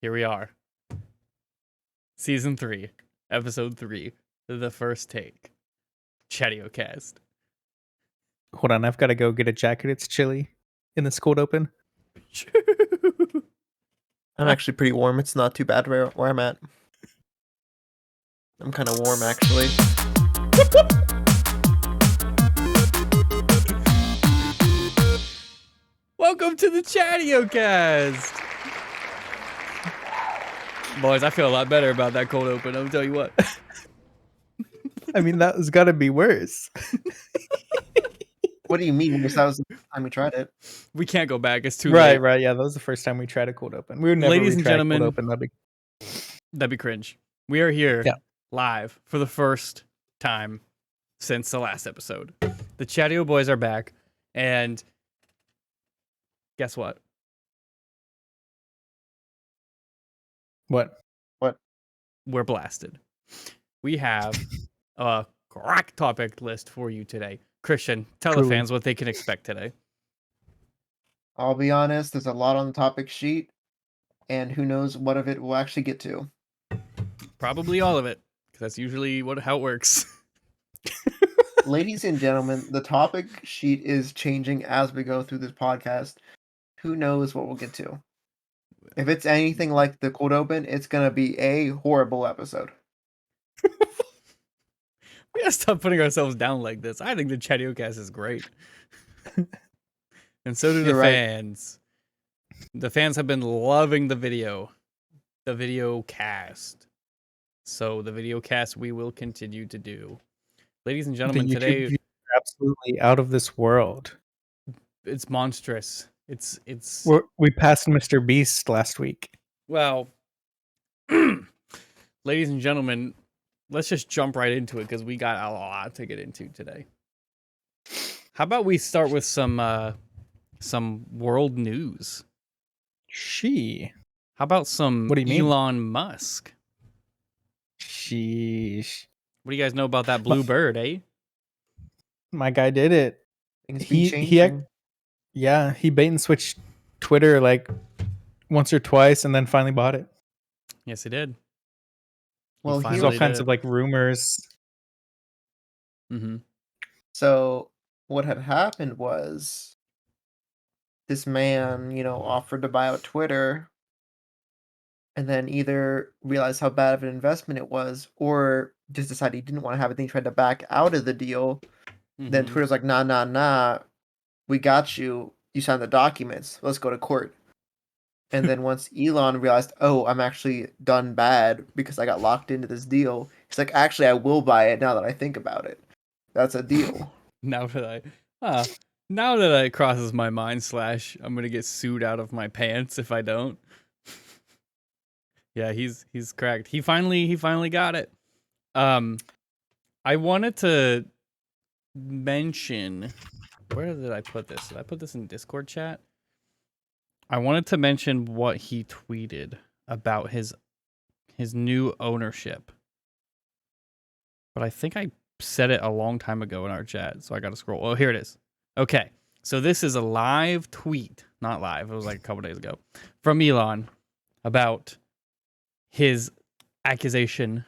Here we are. Season 3, Episode 3, The First Take. Chatiocast. Hold on, I've got to go get a jacket. It's chilly in this cold open. I'm actually pretty warm. It's not too bad where I'm at. I'm kind of warm, actually. Welcome to the Chatiocast! Boys, I feel a lot better about that cold open, I'll tell you what. I mean, that was got to be worse. What do you mean? Because that was the time we tried it. We can't go back, it's too late. Right. Yeah, that was the first time we tried a cold open. We would never Ladies and retry a cold gentlemen, open. That'd be cringe. We are here Yeah. live for the first time since the last episode. The Chadio boys are back, and guess what? What? We're blasted. We have a crack topic list for you today. Christian, tell the Truly. fans what they can expect today. I'll be honest, there's a lot on the topic sheet, and who knows what of it we'll actually get to. Probably all of it, because that's usually how it works. Ladies and gentlemen, the topic sheet is changing as we go through this podcast. Who knows what we'll get to? If it's anything like the cold open, it's going to be a horrible episode. We gotta stop putting ourselves down like this. I think the Chatiocast is great. And so do the You're right. fans. The fans have been loving the video cast. So the video cast we will continue to do. Ladies and gentlemen, The YouTube today views are absolutely out of this world. it's monstrous. It's We passed Mr. Beast last week. well, ladies and gentlemen, let's just jump right into it because we got a lot to get into today. How about we start with some world news? How about some What do you mean? Elon Musk? Sheesh. What do you guys know about that blue bird, eh? My guy did it. Things be He changing. he bait and switched Twitter like once or twice and then finally bought it. Yes, he did. Well, He There's finally all kinds did. of like rumors. Mm-hmm. So what had happened was this man, offered to buy out Twitter and then either realized how bad of an investment it was or just decided he didn't want to have it. Then he tried to back out of the deal. Then Mm-hmm. Twitter's like, nah, we got you. You signed the documents. Let's go to court. And then once Elon realized, oh, I'm actually done bad because I got locked into this deal, he's like, actually, I will buy it now that I think about it. That's a deal. Now that it crosses my mind, / I'm gonna get sued out of my pants if I don't. Yeah, he's cracked. He finally got it. I wanted to mention, where did I put this? Did I put this in Discord chat? I wanted to mention what he tweeted about his new ownership. But I think I said it a long time ago in our chat, so I got to scroll. Oh, here it is. Okay. So this is a live tweet, not live. It was like a couple days ago from Elon about his accusation.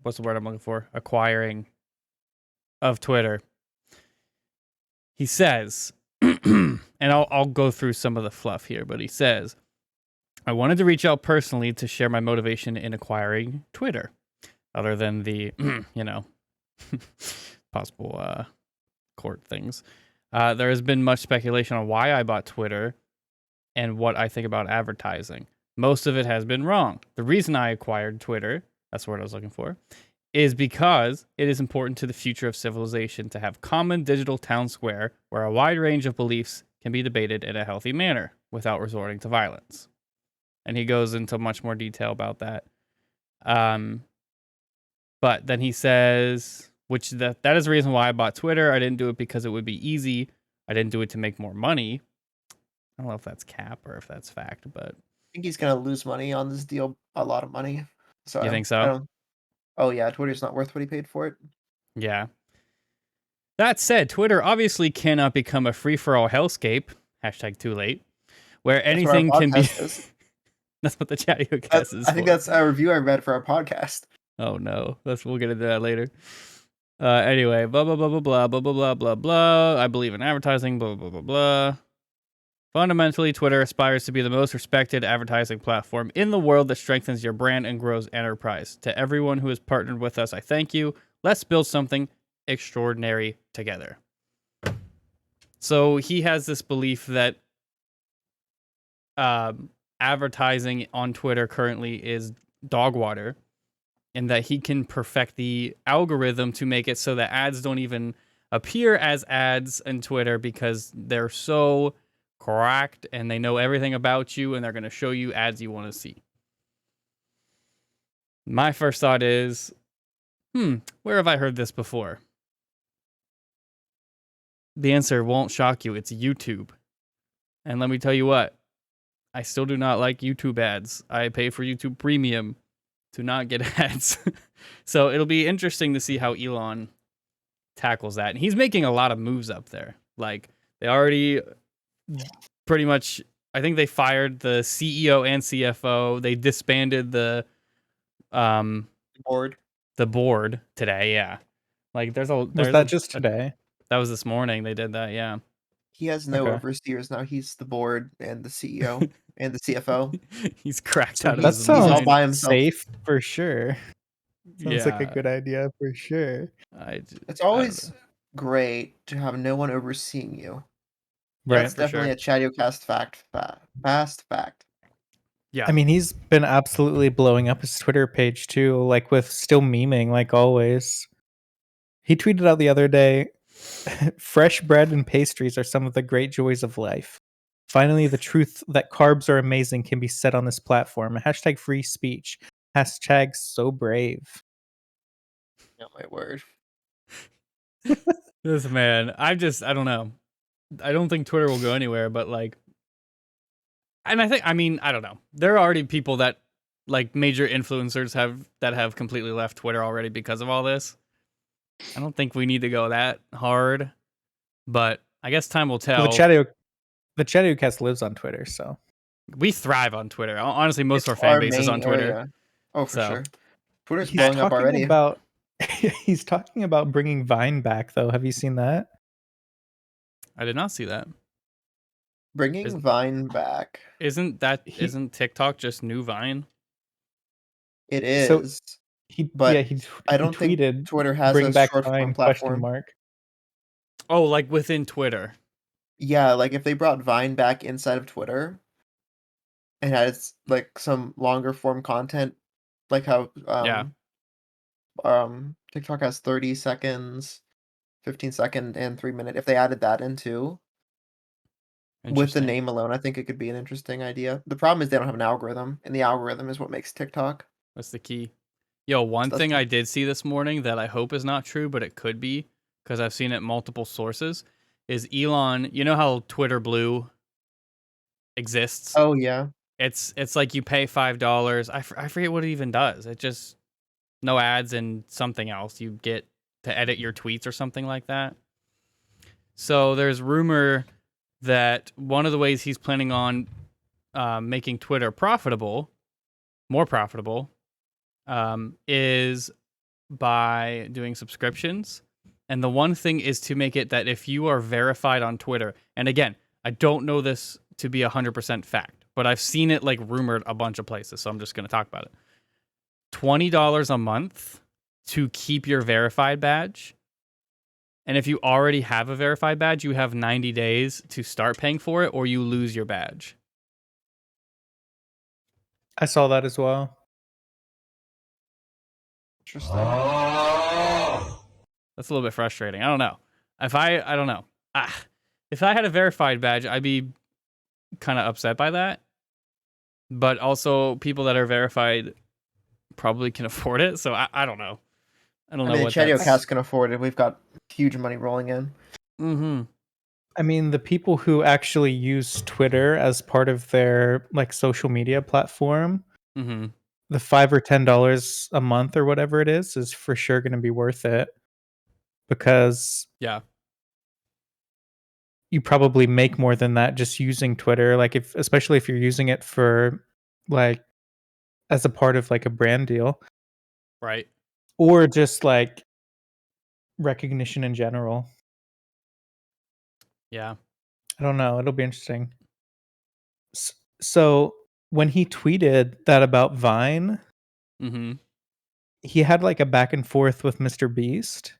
What's the word I'm looking for? Acquiring of Twitter. He says, and I'll go through some of the fluff here, but he says, I wanted to reach out personally to share my motivation in acquiring Twitter, other than the, possible court things. There has been much speculation on why I bought Twitter and what I think about advertising. Most of it has been wrong. The reason I acquired Twitter, that's the word I was looking for, is because it is important to the future of civilization to have common digital town square where a wide range of beliefs can be debated in a healthy manner without resorting to violence. And he goes into much more detail about that. But then he says, that is the reason why I bought Twitter. I didn't do it because it would be easy. I didn't do it to make more money. I don't know if that's cap or if that's fact, but I think he's going to lose money on this deal, a lot of money. So You think so? Oh, yeah, Twitter's not worth what he paid for it. yeah. That said, Twitter obviously cannot become a free-for-all hellscape, #too late, where That's what our anything can be. podcast is. That's what the Chatiocast is I think for. that's a review I read for our podcast. Oh no, we'll get into that later. Anyway, blah blah blah blah blah blah blah blah blah blah. I believe in advertising. Blah blah blah blah. Fundamentally, Twitter aspires to be the most respected advertising platform in the world that strengthens your brand and grows enterprise. To everyone who has partnered with us, I thank you. Let's build something extraordinary together. So he has this belief that advertising on Twitter currently is dog water, and that he can perfect the algorithm to make it so that ads don't even appear as ads in Twitter because they're so cracked and they know everything about you and they're going to show you ads you want to see. My first thought is, where have I heard this before? The answer won't shock you. It's YouTube. And let me tell you what, I still do not like YouTube ads. I pay for YouTube Premium to not get ads. So it'll be interesting to see how Elon tackles that. And he's making a lot of moves up there. Like, they already pretty much, I think they fired the CEO and CFO. They disbanded the Board. today. Yeah. Like, was that just today? That was this morning. They did that. Yeah. He has no Okay. overseers now. He's the board and the CEO and the CFO. He's cracked So out of that his sounds mind. by himself. safe for sure. Sounds like a Yeah. good idea for sure. It's always great to have no one overseeing you. Right. That's definitely a Chatiocast fast fact. Yeah. I mean, he's been absolutely blowing up his Twitter page too, like with still memeing like always. He tweeted out the other day, fresh bread and pastries are some of the great joys of life. Finally, the truth that carbs are amazing can be said on this platform. Hashtag free speech. Hashtag so brave. Oh my word. This man, I don't know. I don't think Twitter will go anywhere, but like, and I don't know. There are already people that, like, major influencers have completely left Twitter already because of all this. I don't think we need to go that hard, but I guess time will tell. Well, the Chatiocast lives on Twitter, so We thrive on Twitter. Honestly, most of our It's fan our base is main on Twitter. area. Oh, for So. sure. Twitter's he's blowing up talking already. about he's talking about bringing Vine back though. Have you seen that? I did not see that. Bringing Vine back. Isn't TikTok just new Vine? It So is. he But he I don't think tweeted Twitter has bring a back short Vine form platform. ? Oh, like within Twitter. Yeah, like if they brought Vine back inside of Twitter and had like some longer form content, like how Yeah. TikTok has 30 seconds, 15-second, and 3-minute. If they added that in too, with the Interesting. name alone, I think it could be an interesting idea. The problem is they don't have an algorithm, and the algorithm is what makes TikTok. That's the key. Yo, one That's thing the- I did see this morning that I hope is not true, but it could be because I've seen it multiple sources, is Elon. You know how Twitter Blue exists? Oh yeah. It's like you pay $5. I forget what it even does. It just no ads and something else. You get to edit your tweets or something like that. So there's rumor that one of the ways he's planning on making Twitter more profitable, is by doing subscriptions. And the one thing is to make it that if you are verified on Twitter, and again, I don't know this to be 100% fact, but I've seen it like rumored a bunch of places, so I'm just going to talk about it. $20 a month to keep your verified badge. And if you already have a verified badge, you have 90 days to start paying for it or you lose your badge. I saw that as well. Interesting. That's a little bit frustrating. I don't know. I don't know. If I had a verified badge, I'd be kind of upset by that. But also, people that are verified probably can afford it. So I don't know. I don't know what Chatiocast can afford it. We've got huge money rolling in. Mm-hmm. I mean, the people who actually use Twitter as part of their like social media platform, Mm-hmm. the $5 or $10 a month or whatever it is for sure going to be worth it, because Yeah, you probably make more than that just using Twitter. Like especially if you're using it for like as a part of like a brand deal Right. or just like recognition in general. Yeah. I don't know. It'll be interesting. So when he tweeted that about Vine, Mm-hmm. he had like a back and forth with Mr. Beast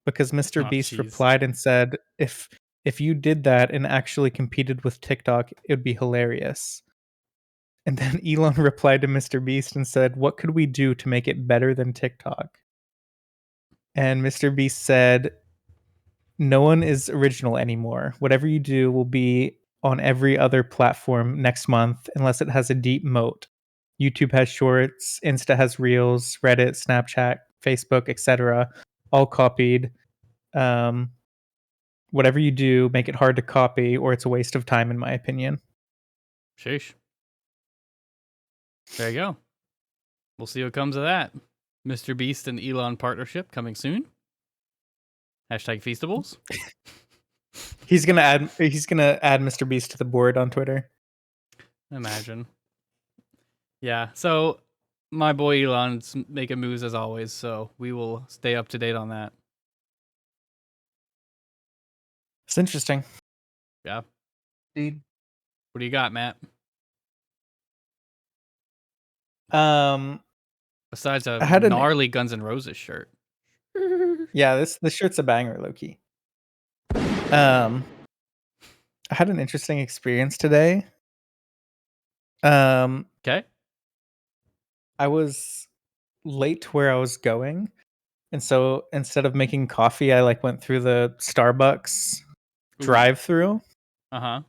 because Mr. Oh, Beast jeez. replied and said, if you did that and actually competed with TikTok, it would be hilarious. And then Elon replied to Mr. Beast and said, "What could we do to make it better than TikTok?" And Mr. Beast said, "No one is original anymore. Whatever you do will be on every other platform next month unless it has a deep moat. YouTube has shorts, Insta has reels, Reddit, Snapchat, Facebook, etc. All copied. Um, whatever you do, make it hard to copy or it's a waste of time in my opinion." Sheesh. There you go. We'll see what comes of that. Mr. Beast and Elon partnership coming soon. Hashtag Feastables. He's gonna add Mr. Beast to the board on Twitter. Imagine. Yeah. So my boy Elon's making moves as always, so we will stay up to date on that. It's interesting. Yeah. Dude. What do you got, Matt? Besides a I had an gnarly Guns N' Roses shirt. yeah, this shirt's a banger, Loki. I had an interesting experience today. Okay. I was late to where I was going, and so instead of making coffee, I like went through the Starbucks drive-through, Uh-huh.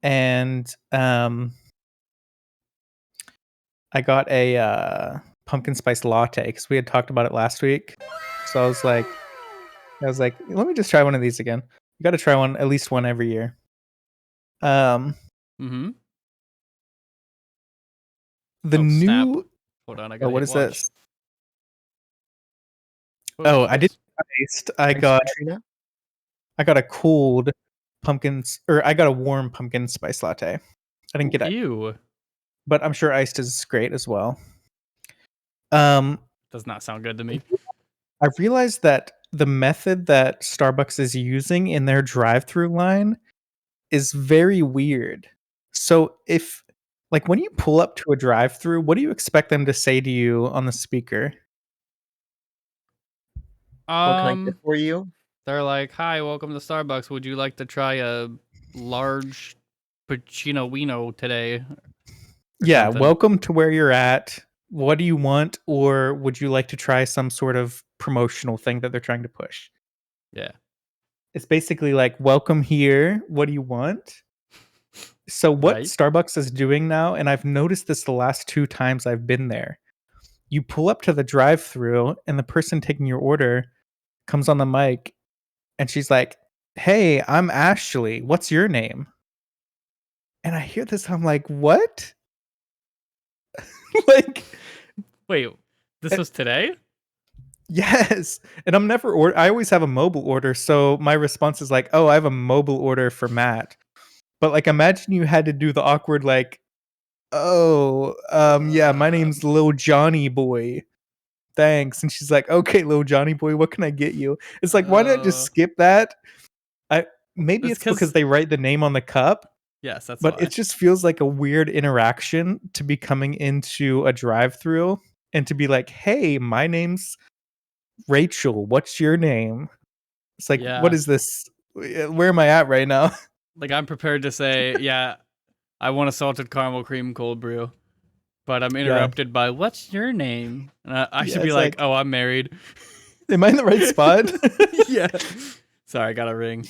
and I got a pumpkin spice latte because we had talked about it last week. So I was like, let me just try one of these again. You got to try one, at least one every year. Mm-hmm. The Oh, snap. new Hold on, I oh, gotta what hit is launch. this? What I is didn't taste. Ice Katrina? I got a cold I got a warm pumpkin spice latte. I didn't get it, Ew. but I'm sure iced is great as well. Does not sound good to me. I realized that the method that Starbucks is using in their drive-through line is very weird. So if like when you pull up to a drive-through, what do you expect them to say to you on the speaker? What can I get for you? They're like, "Hi, welcome to Starbucks. Would you like to try a large Pacino Wino today?" Or Yeah, something. welcome to where you're at. What do you want, or would you like to try some sort of promotional thing that they're trying to push? Yeah. It's basically like, welcome here. What do you want? So what Right. Starbucks is doing now, and I've noticed this the last 2 times I've been there. You pull up to the drive-through and the person taking your order comes on the mic and she's like, "Hey, I'm Ashley. What's your name?" And I hear this, I'm like, "What?" Like, Wait, this was today? yes. And I always have a mobile order, so my response is like, "Oh, I have a mobile order for Matt." But like imagine you had to do the awkward like, "Oh, yeah, my name's Lil Johnny Boy. Thanks." And she's like, "Okay, Lil Johnny Boy, what can I get you?" It's like, why not just skip that? Maybe It's it's because because they write the name on the cup, yes, that's but why. it just feels like a weird interaction to be coming into a drive-through and to be like, "Hey, my name's Rachel. What's your name?" It's like, what Yeah. is this? Where am I at right now? Like I'm prepared to say, yeah, I want a salted caramel cream cold brew, but I'm Yeah. interrupted by "What's your name?" And I Yeah, should be it's like, like, "Oh, I'm married." am I in the right spot? Yeah. Sorry, I got a ring.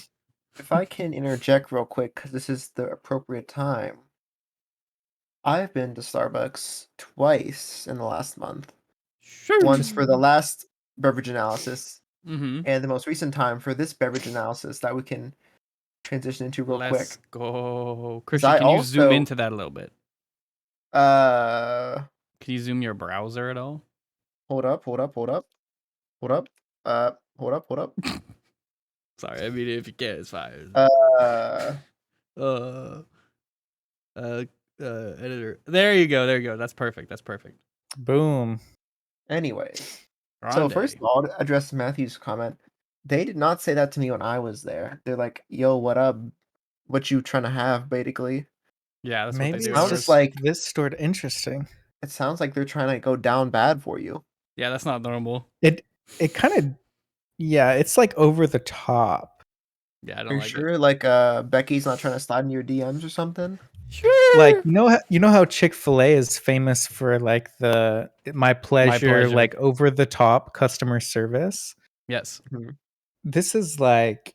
If I can interject real quick, because this is the appropriate time. I've been to Starbucks twice in the last month. Once for the last beverage analysis, Mm-hmm. and the most recent time for this beverage analysis that we can transition into real Let's quick. go. 'Cause Christian, I can you zoom also into that a little bit? uh, Can you zoom your browser at all? hold up. Sorry, I mean if you can, it's fine. Uh, Editor. There you go. There you go. That's perfect. That's perfect. Boom. anyways. So Grande. first of all, to address Matthew's comment, they did not say that to me when I was there. They're like, "Yo, what up? What you trying to have?" Basically, Yeah, that's what Maybe they do. sounds Ours. like this stored interesting. it sounds like they're trying to go down bad for you. Yeah, that's not normal. It kind of it's like over the top. Yeah, I Are don't you like it. sure? Like, Becky's not trying to slide in your DMs or something? Sure. Like you know how Chick-fil-A is famous for like the my pleasure, pleasure. like over the top customer service. Yes. Mhm. This is like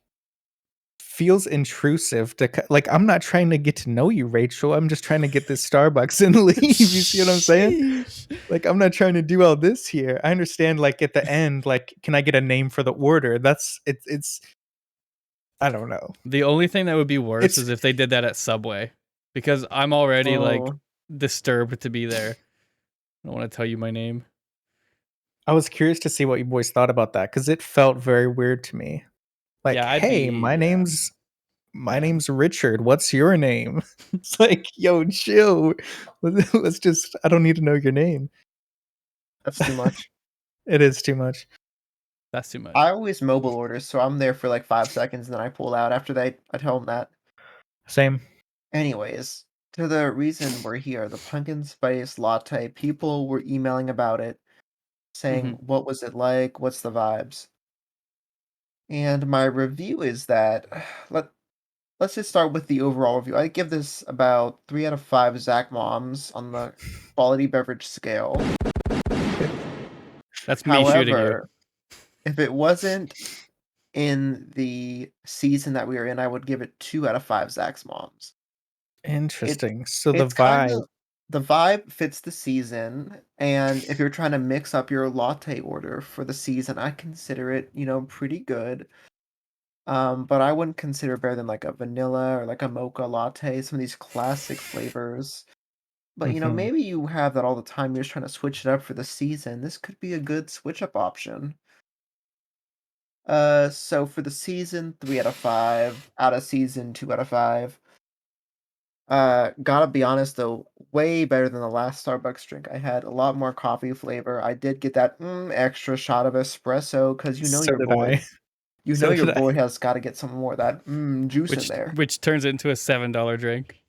feels intrusive to like I'm not trying to get to know you, Rachel. I'm just trying to get this Starbucks and leave. You see what I'm saying? Sheesh. Like I'm not trying to do all this here. I understand like at the end, like, can I get a name for the order? That's it's I don't know. The only thing that would be worse It's is if they did that at Subway, because I'm already like Oh, disturbed to be there. I don't want to tell you my name. I was curious to see what you boys thought about that because it felt very weird to me. Like, Yeah, I'd hey, be. my name's Richard. What's your name? It's like, yo, chill. Let's just I don't need to know your name. that's too much. It is too much. That's too much. I always mobile order, so I'm there for like 5 seconds and then I pull out after I tell them that. Same. Anyways, to the reason we're here, the pumpkin spice latte, people were emailing about it, saying, Mhm. what was it like? What's the vibes? And my review is that let let's just start with the overall review. I give this about 3 out of 5 Zach Moms on the quality beverage scale. That's me shooting you. However, if it wasn't in the season that we were in, I would give it 2 out of 5 Zach's Moms. It Interesting. So the it's kind vibe. of the vibe fits the season, and if you're trying to mix up your latte order for the season, I consider it, pretty good. But I wouldn't consider it better than like a vanilla or like a mocha latte, some of these classic flavors. But Mhm. maybe you have that all the time. You're just trying to switch it up for the season. This could be a good switch up option. So for the season, 3 out of 5. Out of season, 2 out of 5. Gotta be honest though, way better than the last Starbucks drink I had. A lot more coffee flavor. I did get that extra shot of espresso because So did I. you know So your did I. boy has got to get some more of that juice in Which there. which turns into a $7 drink.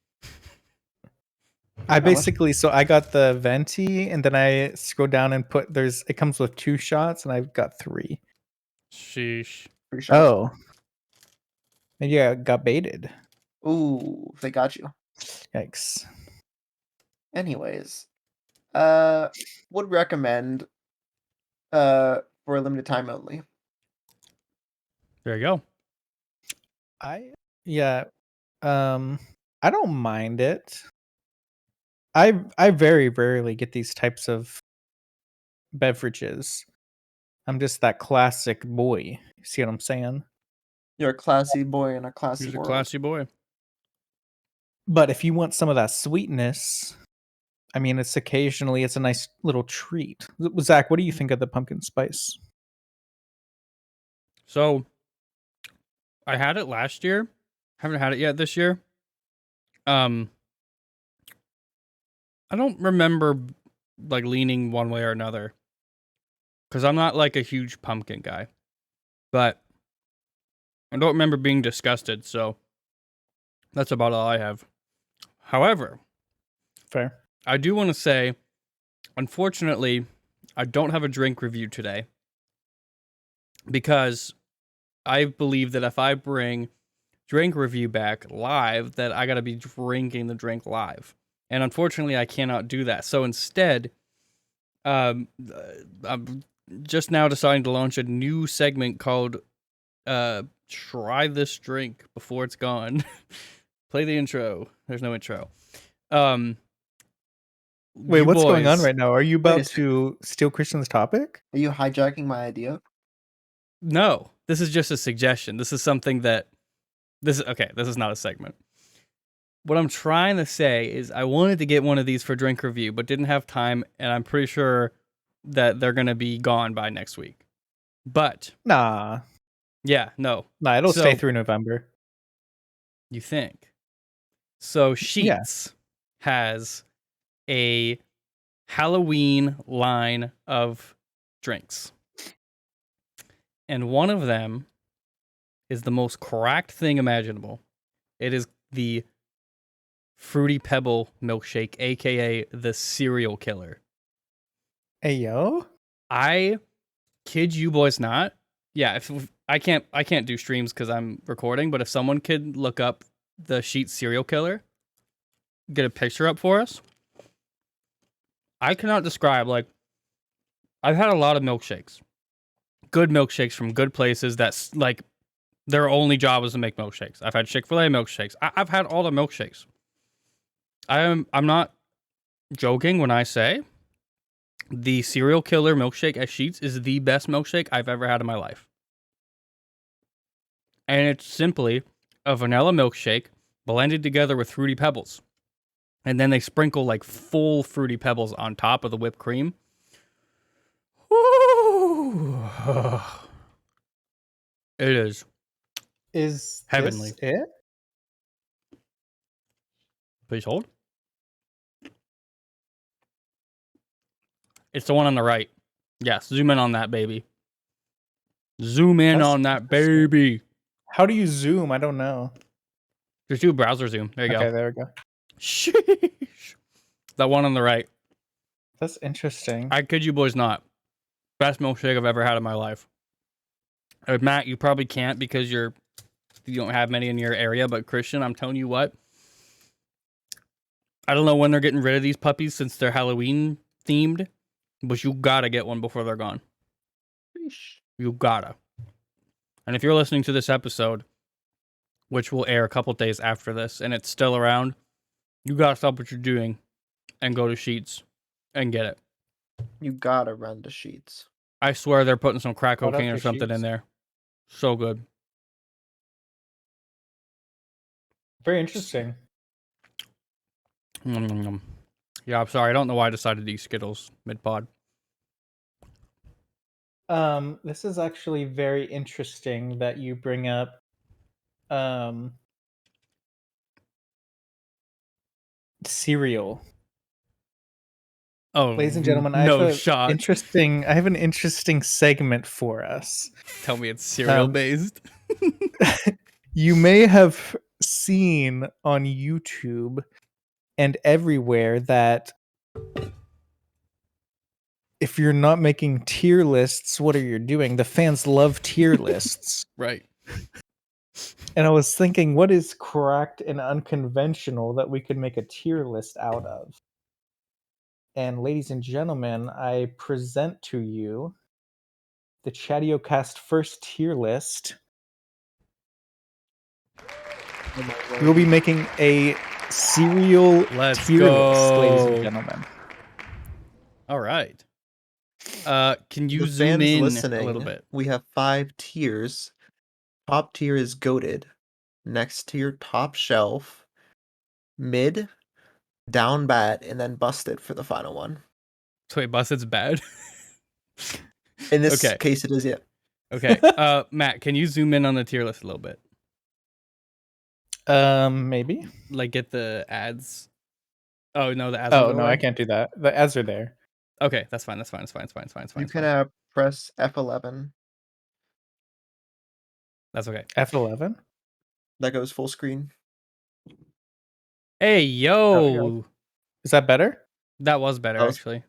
I How much? basically so I got the venti and then I scroll down and put it comes with 2 shots and I've got 3. Sheesh. 3 shots. Oh. And yeah, got baited. Ooh, they got you. Yikes. Anyways, would recommend for a limited time only. There you go. Yeah, I don't mind it. I very rarely get these types of beverages. I'm just that classic boy. See what I'm saying? You're a classy boy in a classy He's a world. classy boy. But if you want some of that sweetness, I mean, it's a nice little treat. Zach, what do you think of the pumpkin spice? So I had it last year. Haven't had it yet this year. Um, I don't remember like leaning one way or another because I'm not like a huge pumpkin guy, but I don't remember being disgusted. So that's about all I have. However, Fair. I do want to say, unfortunately, I don't have a drink review today because I believe that if I bring drink review back live, that I got to be drinking the drink live. And unfortunately, I cannot do that. So instead, I'm just now deciding to launch a new segment called Try This Drink Before It's Gone. Play the intro. There's no intro. Um, Wait, you what's going on boys. right now? Are you Wait a about second. to steal Christian's topic? Are you hijacking my idea? No, this is just a suggestion. This is something that this is okay. This is not a segment. What I'm trying to say is I wanted to get one of these for drink review, but didn't have time, and I'm pretty sure that they're gonna be gone by next week. But Nah. Yeah, no. Nah, it'll stay So through November. you think. So Yeah. Sheets has a Halloween line of drinks. And one of them is the most cracked thing imaginable. It is the Fruity Pebble milkshake, aka the serial killer. Hey yo. I kid you boys not. Yeah, if I can't do streams because I'm recording, but if someone could look up the Sheet serial killer, get a picture up for us. I cannot describe, like, I've had a lot of milkshakes. Good milkshakes from good places that's like their only job is to make milkshakes. I've had Chick-fil-A milkshakes. I've had all the milkshakes. I'm not joking when I say the serial killer milkshake at Sheets is the best milkshake I've ever had in my life. And it's simply a vanilla milkshake blended together with Fruity Pebbles. And then they sprinkle like full Fruity Pebbles on top of the whipped cream. Woo! It is Is heavenly. this it? Please hold. It's the one on the right. Yes, zoom in on that baby. Zoom in That's on that interesting. baby. How do you zoom? I don't know. Just do browser zoom. There you Okay, go. there we go. Sheesh. That one on the right. That's interesting. I kid you boys not. Best milkshake I've ever had in my life. Matt, you probably can't because you don't have many in your area, but Christian, I'm telling you what. I don't know when they're getting rid of these puppies since they're Halloween themed, but you gotta get one before they're gone. Sheesh. You gotta. And if you're listening to this episode, which will air a couple days after this, and it's still around, you gotta stop what you're doing and go to Sheets and get it. You gotta run to Sheets. I swear they're putting some crack Shout out cocaine or to something in Sheets. there. So good. Very interesting. Yeah, I'm sorry. I don't know why I decided to eat Skittles mid-pod. This is actually very interesting that you bring up cereal. Oh, Ladies and gentlemen, no shot. I have an interesting segment for us. Tell me it's cereal-based. You may have seen on YouTube and everywhere that if you're not making tier lists, what are you doing? The fans love tier lists. Right. And I was thinking, what is correct and unconventional that we could make a tier list out of? And ladies and gentlemen, I present to you the Chatiocast first tier list. We'll be making a cereal Let's tier list, ladies go. and gentlemen. All right. Can you The zoom fans in listening, a little bit? we have 5 tiers. Top tier is goated. Next tier, top shelf. Mid, down bad, and then busted for the final one. So wait, Busted's bad? In this Okay. case, it is, yeah. Okay. Matt, can you zoom in on the tier list a little bit? Maybe. Like get the ads. Oh no, the ads. Oh won't go no, away? I can't do that. The ads are there. Okay, that's fine. It's fine. You can press F11. That's okay. F11. That goes full screen. Hey There we yo, go. Is that better? that was better That was- actually.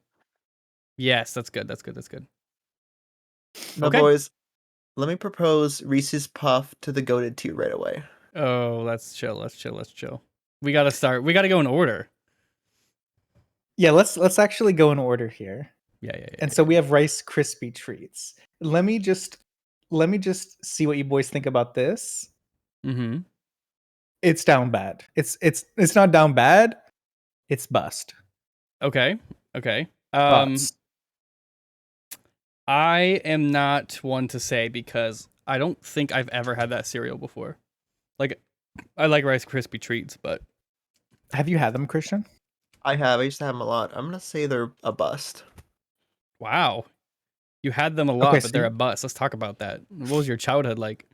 Yes, that's good. That's good. Now, Okay. boys, let me propose Reese's Puff to the goated tier right away. Oh, let's chill. We gotta start. We gotta go in order. Yeah, let's actually go in order here. Yeah. And so we have Rice Krispie treats. Let me just see what you boys think about this. Mm-hmm. It's down bad. It's not down bad. It's bust. Okay. Thoughts? I am not one to say because I don't think I've ever had that cereal before. Like, I like Rice Krispie treats, but Have you had them, Christian? I have. I used to have them a lot. I'm going to say they're a bust. wow. You had them a lot, Okay, but so they're a bust. Let's talk about that. What was your childhood like?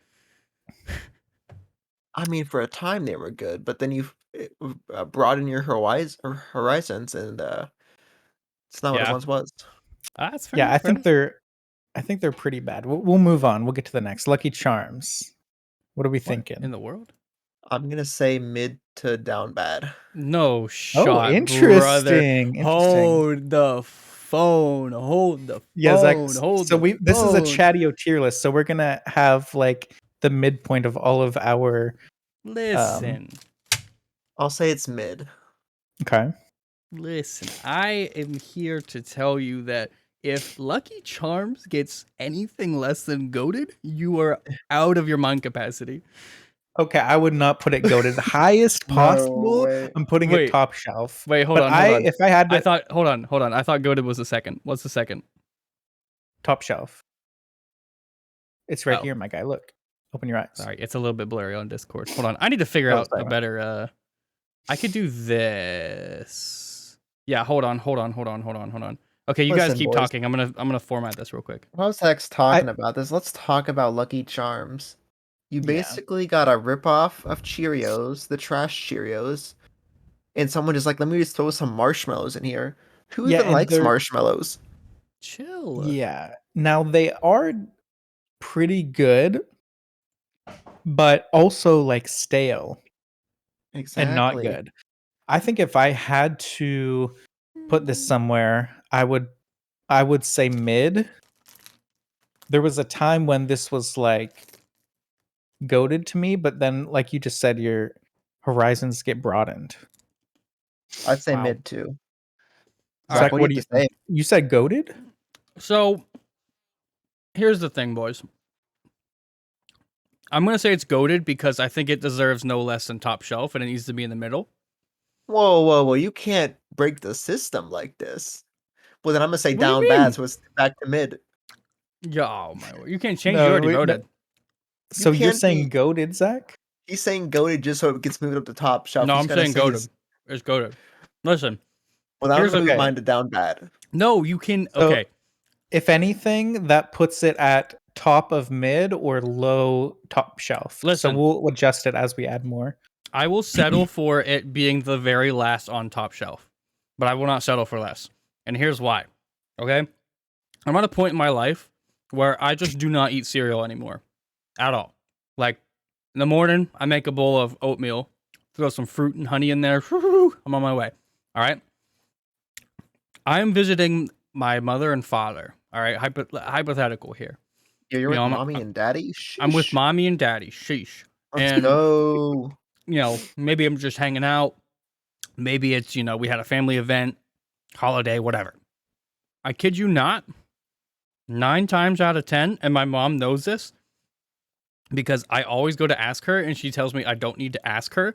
I mean, for a time they were good, but then you broaden your horizons, and it's not what it Yeah, once was. that's fair yeah, enough. Fair enough. I think they're pretty bad. We'll move on. We'll get to the next. Lucky Charms. What are we What thinking? in the world? I'm gonna say mid to down bad. No Oh, shot, brother. interesting. Hold the phone. Hold the Yeah, Zach. phone. Hold So the we this is a phone. Chadio tier list, so we're gonna have like the midpoint of all of our Listen. I'll say it's mid. okay. Listen, I am here to tell you that if Lucky Charms gets anything less than goaded, you are out of your mind capacity. Okay, I would not put it goated. Highest No possible, way. I'm putting it Wait, top shelf. wait, hold But on, hold on. if I had I to thought, hold on. I thought goaded was the second. What's the second? top shelf. It's right Oh, here, my guy. Look. Open your eyes. sorry, it's a little bit blurry on Discord. Hold on, I need to figure Oh, out a sorry. better. I could do this. Yeah, hold on. Okay, you guys Listen, keep boys. talking. I'm gonna format this real quick. While Zach's talking about this, let's talk about Lucky Charms. You Yeah. basically got a ripoff of Cheerios, the trash Cheerios, and someone just like, let me just throw some marshmallows in here. Who Yeah, even and likes they're marshmallows? Chill. yeah. Now they are pretty good, but also like stale and not Exactly. good. I think if I had to put this somewhere, I would say mid. There was a time when this was like goaded to me, but then like you just said, your horizons get broadened. I'd say Wow. mid too. All Zach, right. Zach, what do what you do have you to say? think? You said goaded? So here's the thing, boys. I'm gonna say it's goaded because I think it deserves no less than top shelf, and it needs to be in the middle. Whoa. You can't break the system like this. Well, then I'm gonna say What do you down bad, mean? so it's back to mid. Yeah, oh my word. You can't change. You No, already wait, no. voted. You So you're can't saying be. goaded, Zach? He's saying goaded just so it gets moved up to top shelf. No, He's I'm gotta saying say goaded. his. It's goaded. Listen, Well, I'm here's gonna a. move Okay. mine to down bad. No, you can. So Okay, if anything, that puts it at top of mid or low top shelf. So listen. we'll adjust it as we add more. I will settle for it being the very last on top shelf, but I will not settle for less. And here's why. Okay, I'm at a point in my life where I just do not eat cereal anymore, at all. Like in the morning, I make a bowl of oatmeal, throw some fruit and honey in there. I'm on my way. All right. I am visiting my mother and father. All right, hypothetical here. Yeah, you're You with know, mommy and daddy. I'm with Sheesh. mommy and daddy. Sheesh. Let's And go. maybe I'm just hanging out. Maybe it's we had a family event, holiday, whatever. I kid you not. 9 times out of 10, and my mom knows this because I always go to ask her, and she tells me I don't need to ask her.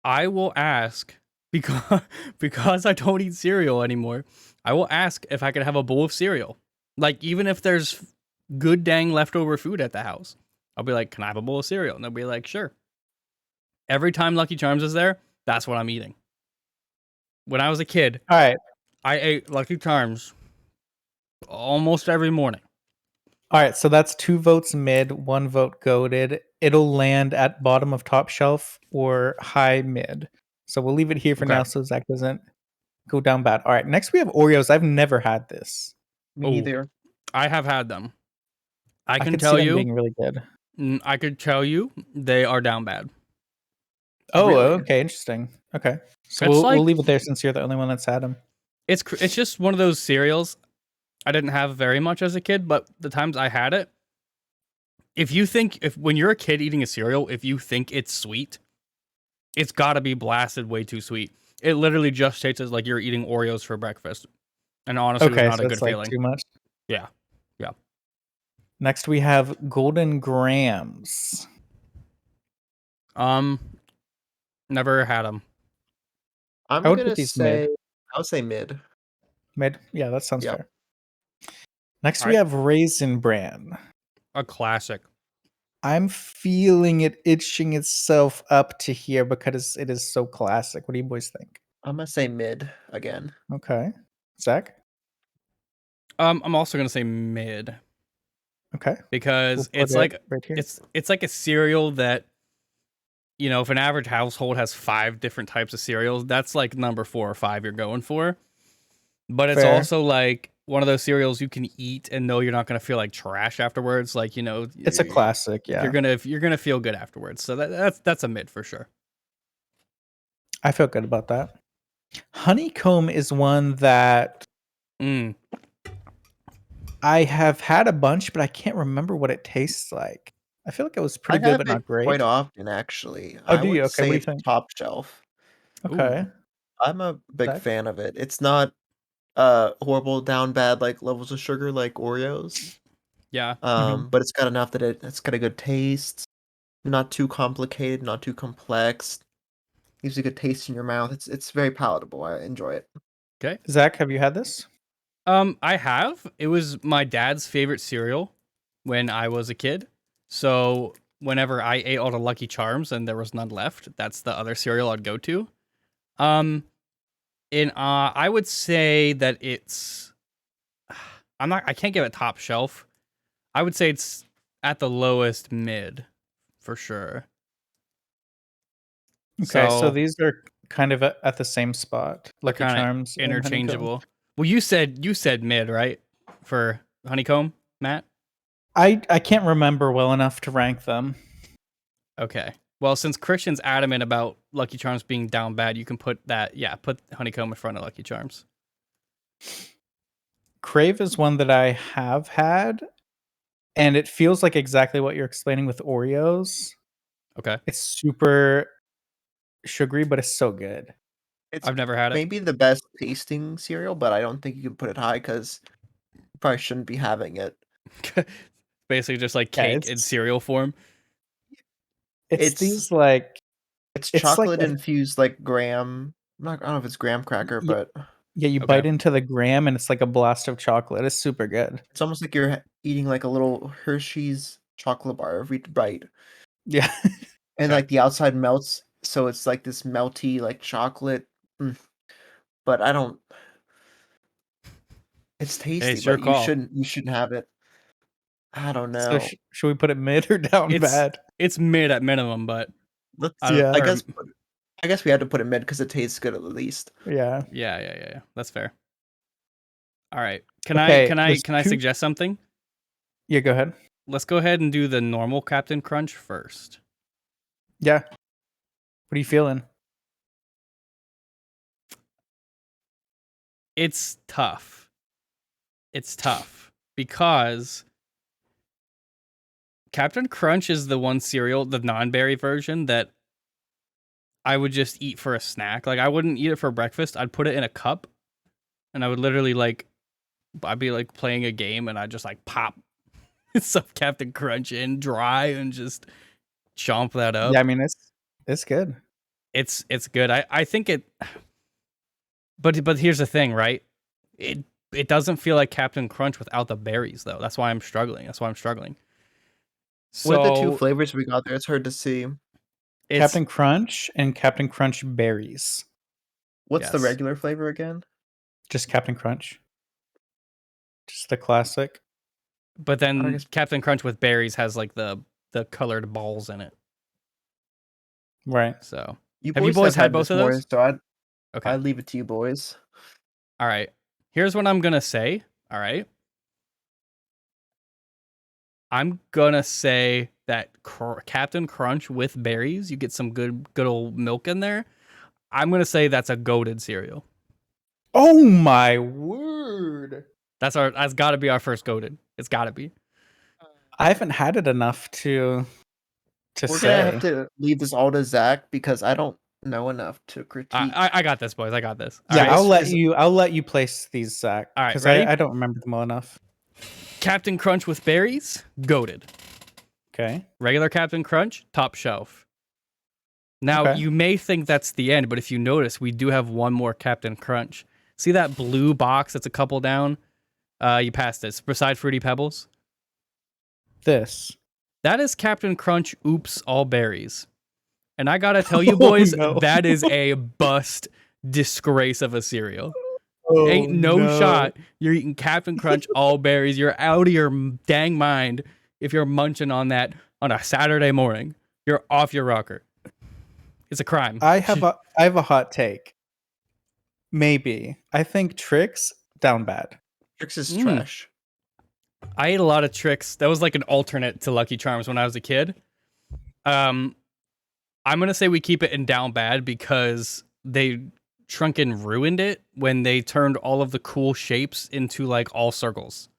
I will ask because because I don't eat cereal anymore. I will ask if I could have a bowl of cereal. Like even if there's good dang leftover food at the house. I'll be like, "Can I have a bowl of cereal?" And they'll be like, "Sure." Every time Lucky Charms is there, that's what I'm eating. When I was a kid, All right. I ate Lucky Charms almost every morning. All right. So that's 2 votes mid, 1 vote goaded. It'll land at bottom of top shelf or high mid. So we'll leave it here for Okay. now so Zach doesn't go down bad. All right. Next we have Oreos. I've never had this. Me Oh, neither. I have had them. I could see them being really good. I could tell you they are down bad. Oh, Really? okay. Interesting. Okay. So It's we'll like leave it there since you're the only one that's had them. it's just one of those cereals I didn't have very much as a kid, but the times I had it, if when you're a kid eating a cereal, if you think it's sweet, it's got to be blasted way too sweet. It literally just tastes like you're eating Oreos for breakfast. And honestly, it was Okay. not So a it's good like feeling. too much. Yeah. Yeah. Next we have Golden Grams. Um never had them. I I'm would put gonna these mid. say. I'll say mid. Mid. Yeah, that sounds Yep. fair. Next All we right. have Raisin Bran. A classic. I'm feeling it itching itself up to here because it is so classic. What do you boys think? I'm gonna say mid again. Okay. Zach? I'm also gonna say mid Okay. because We'll it's put it like right here. it's like a cereal that, you know, if an average household has 5 different types of cereals, that's like number 4 or 5 you're going for. But it's Fair. also like one of those cereals you can eat and know you're not gonna feel like trash afterwards. Like, you know, It's a classic, yeah. you're gonna feel good afterwards. So that's a mid for sure. I feel good about that. Honeycomb is one that Mm. I have had a bunch, but I can't remember what it tastes like. I feel like it was I pretty good, have but it not great. quite often, actually. Oh, I do you? would Okay, what say do you it's think? top shelf. Okay. Ooh. I'm a big Zach? fan of it. It's not horrible down bad like levels of sugar like Oreos. Yeah. Mhm. But it's got enough that it's got a good taste. Not too complicated, not too complex. Gives you a good taste in your mouth. It's very palatable. I enjoy it. Okay. Zach, have you had this? I have. It was my dad's favorite cereal when I was a kid. So whenever I ate all the Lucky Charms and there was none left, that's the other cereal I'd go to. Um, and I would say that it's. I can't give it top shelf. I would say it's at the lowest mid, for sure. Okay, so So these are kind of at the same spot. they're Lucky kind of Charms and Honeycomb. interchangeable. Well, you said mid, right? For honeycomb, Matt? I can't remember well enough to rank them. Okay. Well, since Christian's adamant about Lucky Charms being down bad, you can put put honeycomb in front of Lucky Charms. Crave is one that I have had, and it feels like exactly what you're explaining with Oreos. Okay. It's super sugary, but it's so good. It's I've never had it. maybe the best tasting cereal, but I don't think you can put it high because you probably shouldn't be having it. Basically just like Yeah, cake in cereal form. it's It's these like it's it's like chocolate a infused like graham. I don't know if it's graham cracker, y- but yeah, you Okay. bite into the graham and it's like a blast of chocolate. It's super good. it's almost like you're eating like a little Hershey's chocolate bar every bite. Yeah. And Okay. like the outside melts, so it's like this melty like chocolate. Mm. But I don't. It's Hey, tasty, it's your but you call. shouldn't have it. I don't So know. should we put it mid or down It's bad? it's mid at minimum, but I Let's. don't Yeah. I or guess. I guess we had to put it mid because it tastes good at least. Yeah. yeah. That's fair. All right. Can I Okay, can I there's can I two. suggest something? Yeah, go ahead. Let's go ahead and do the normal Captain Crunch first. Yeah. What are you feeling? It's tough. It's tough because Captain Crunch is the one cereal, the non-berry version, that I would just eat for a snack. Like I wouldn't eat it for breakfast. I'd put it in a cup and I would literally like I'd be like playing a game and I'd just like pop some Captain Crunch in dry and just chomp that Yeah, I up. mean it's good. It's good. I think it but here's the thing, right? It doesn't feel like Captain Crunch without the berries though. That's why I'm struggling. What are the two So flavors we got there? It's hard to see. it's Captain Crunch and Captain Crunch berries. What's the yes. regular flavor again? Just Captain Crunch. Just the classic. But I then guess Captain Crunch with berries has like the colored balls in it. Right. So you have you boys boys have had had both this of more, those? so Okay. I'd leave it to you boys. All right. Here's what I'm gonna say. All right. I'm gonna say that Captain Crunch with berries, you get some good old milk in there. I'm gonna say that's a goated cereal. Oh my word. That's got to be our first goated. It's got to be. I haven't had it enough to We're gonna have say. to leave this all to Zach because I don't know enough to critique. I got this, boys. I got this. All Yeah, right. I'll let you place these, Zach, All right. because Ready? I don't remember them well enough. Captain Crunch with berries, goated. Okay. Regular Captain Crunch, top shelf. Now, Okay. you may think that's the end, but if you notice, we do have one more Captain Crunch. See that blue box that's a couple down? You passed it. Beside Fruity Pebbles. This. That is Captain Crunch Oops All Berries. And I gotta tell you, Oh boys, no. that is a bust disgrace of a cereal. Ain't no shot you're eating Captain Crunch all berries. You're out of your dang mind if you're munching on that on a Saturday morning. You're off your rocker. It's a crime. I have a hot take. Maybe. I think Trix down bad. Trix is Mm. trash. I ate a lot of Trix. That was like an alternate to Lucky Charms when I was a kid. I'm gonna say we keep it in down bad because they Trunkin ruined it when they turned all of the cool shapes into like all circles.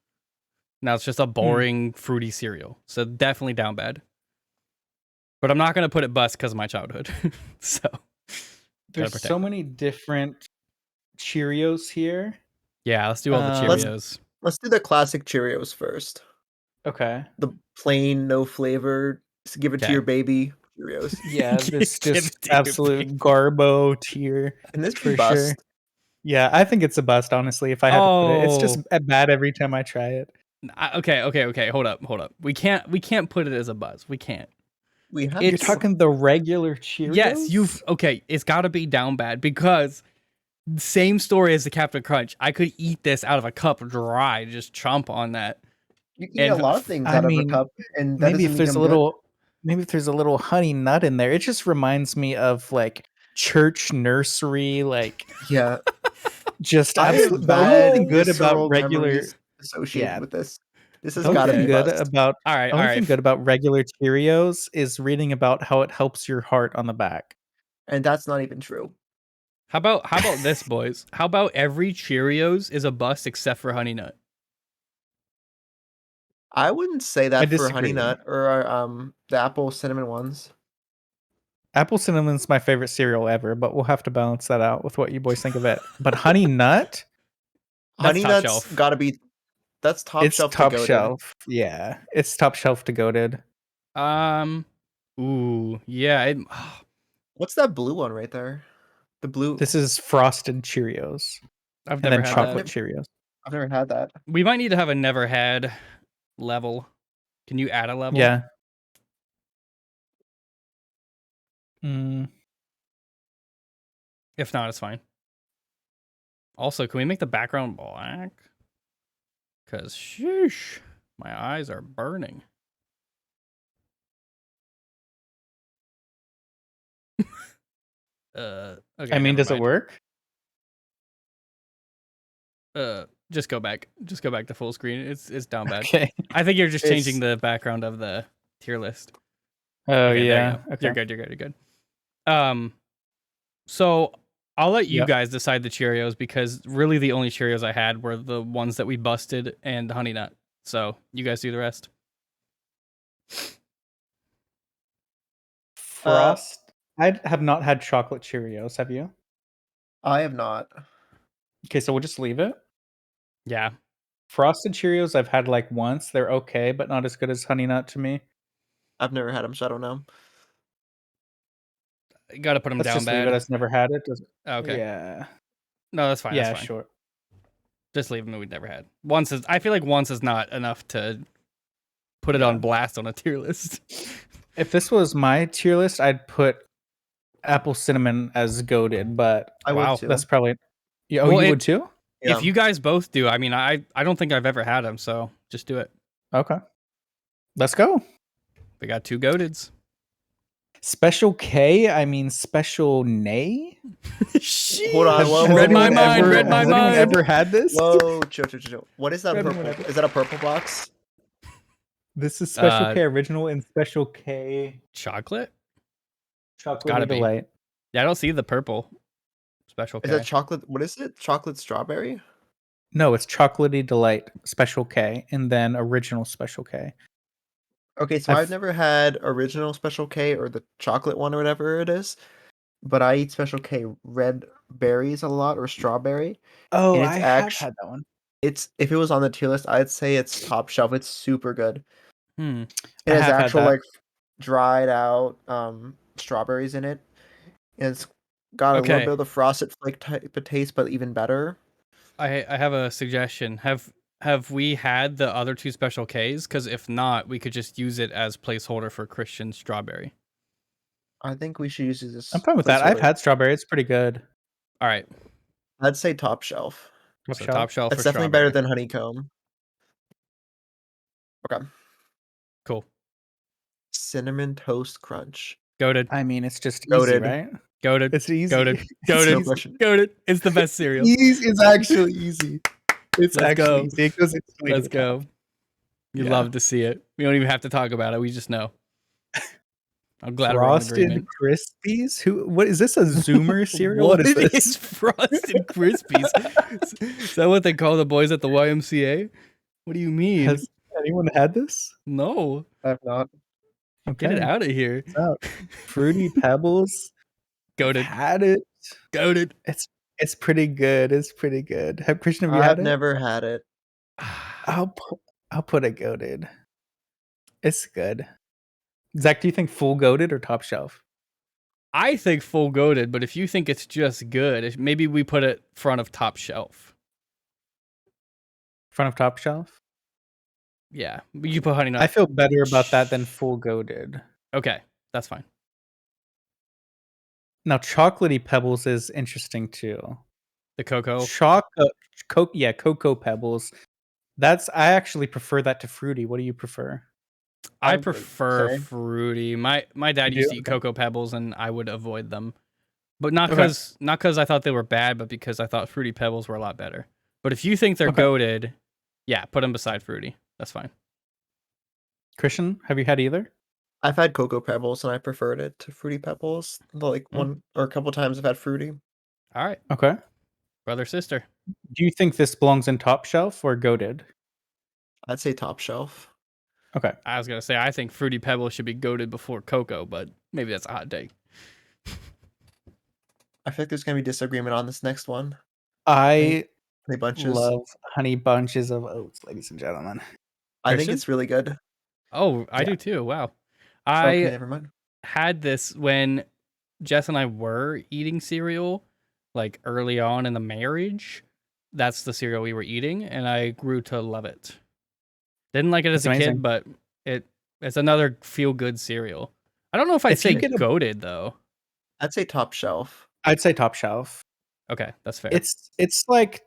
Now it's just a boring fruity cereal. So definitely down bad. But I'm not gonna put it bust because of my childhood. So There's so many different Cheerios here. yeah, let's do all the Cheerios. Let's do the classic Cheerios first. Okay. The plain, no flavor. Just give it to your baby Cheerios. Yeah, this Give just it to your absolute baby. Garbo tier. And this for bust. sure. Yeah, I think it's a bust, honestly, if I had to put it. It's just bad every time I try it. Okay. Hold up. We can't put it as a buzz. We can't. You're talking the regular Cheerios? Yes, it's got to be down bad because same story as the Captain Crunch. I could eat this out of a cup dry, just chomp on that. You can eat a lot of things out of a cup, and that maybe if there's maybe if there's a little honey nut in there, it just reminds me of like church nursery, like yeah, just absolutely bad. Good about regular associated with this. This has got got to be good bust. about. All right. Only thing good about regular Cheerios is reading about how it helps your heart on the back, and that's not even true. How about this, boys? How about every Cheerios is a bust except for Honey Nut? I wouldn't say that for Honey Nut or the apple cinnamon ones. Apple cinnamon's my favorite cereal ever, but we'll have to balance that out with what you boys think of it. But Honey Nut, Honey Nut's got to be. That's top shelf. Top shelf. Yeah, it's top shelf to goated. Ooh, yeah. What's that blue one right there? The blue. This is frosted Cheerios. I've never had chocolate that. Cheerios. I've never had that. We might need to have a never had level. Can you add a level? Yeah. If not, it's fine. Also, can we make the background black? Because, sheesh, my eyes are burning. Okay. I mean, does it work? Just go back. Just go back to full screen. It's down bad. Okay. I think you're just changing the background of the tier list. Oh, okay, yeah. Okay. You're good. So I'll let you guys decide the Cheerios because really the only Cheerios I had were the ones that we busted and Honey Nut. So you guys do the rest. Frost. I have not had chocolate Cheerios. Have you? I have not. Okay, so we'll just leave it. Yeah. Frosted Cheerios I've had like once. They're okay, but not as good as Honey Nut to me. I've never had them, so I don't know. You got to put them down just bad. Leave it as never had it. Okay. Yeah. No, that's fine. Yeah, that's fine. Sure. Just leave them. We've never had. I feel like once is not enough to put it on blast on a tier list. If this was my tier list, I'd put apple cinnamon as goated, but I would too. That's probably. Yeah, you would too? Yeah. If you guys both do, I mean, I don't think I've ever had them, so just do it. Okay. Let's go. We got 2 goateds. Special K, I mean Special Nay? Hold on. Read my mind. Has anyone ever had this? Whoa, chill. What is that purple? Is that a purple box? This is Special K original and Special K chocolate. Chocolate Delight. Yeah, I don't see the purple Special K. Is that chocolate? What is it? Chocolate strawberry? No, it's Chocolatey Delight Special K and then original Special K. Okay, so I've never had original Special K or the chocolate one or whatever it is, but I eat Special K red berries a lot or strawberry. Oh, I have had that one. If it was on the tier list, I'd say it's top shelf. It's super good. It has actual like dried out strawberries in it. And it's got a little bit of the frosted flake type of taste, but even better. I have a suggestion. Have we had the other 2 Special Ks? Because if not, we could just use it as placeholder for Christian strawberry. I think we should use this. I'm fine with that. I've had strawberry. It's pretty good. All right. I'd say top shelf. So top shelf It's or definitely better strawberry? than honeycomb. Okay. Cool. Cinnamon toast crunch. Goated. I mean, it's just easy, Goated. right? Goated. It's easy. Goated. It's Goated. No easy. question. Goated. It's the best cereal. Easy. It's actually easy. It's Let's actually go. easy. It goes instantly to Let's the top. go. You Yeah. love to see it. We don't even have to talk about it. We just know. I'm glad we're in Frosted agreement. Krispies? What is this, a Zoomer cereal? What is What this? is Frosted Krispies? Is that what they call the boys at the YMCA? What do you mean? Has anyone had this? No. I have not. Okay. Get it out of here. It's out. Fruity Pebbles. I've Goated. had it. Goated. It's pretty good. It's pretty good. Christian, have you I've had it? never had it. I'll put it goated. It's good. Zach, do you think full goated or top shelf? I think full goated, but if you think it's just good, maybe we put it front of top shelf. Front of top shelf? Yeah. You put honey nut. I feel better about that than full goated. Okay. That's fine. Now, chocolatey pebbles is interesting too. The cocoa. Cocoa pebbles. I actually prefer that to fruity. What do you prefer? I would prefer say. fruity. My dad You used do? to eat Okay. cocoa pebbles, and I would avoid them. But not Okay. because I thought they were bad, but because I thought fruity pebbles were a lot better. But if you think they're Okay. goated, yeah, put them beside fruity. That's fine. Christian, have you had either? I've had Cocoa Pebbles and I preferred it to Fruity Pebbles. Like one or a couple times I've had Fruity. All right, Okay. brother sister. Do you think this belongs in top shelf or goated? I'd say top shelf. Okay. I was gonna say I think fruity pebbles should be goated before cocoa, but maybe that's a hot take. I feel like there's gonna be disagreement on this next one. I Honey bunches. love honey bunches of oats, ladies and gentlemen. I think Christian? it's really good. Oh, I Yeah. do too. Wow. Okay, I never mind. had this when Jess and I were eating cereal, like early on in the marriage. That's the cereal we were eating, and I grew to love it. Didn't like it as That's a kid, amazing. but it's another feel good cereal. I don't know if I'd If you say get a- goated though. I'd say top shelf. I'd say top shelf. Okay, that's fair. It's like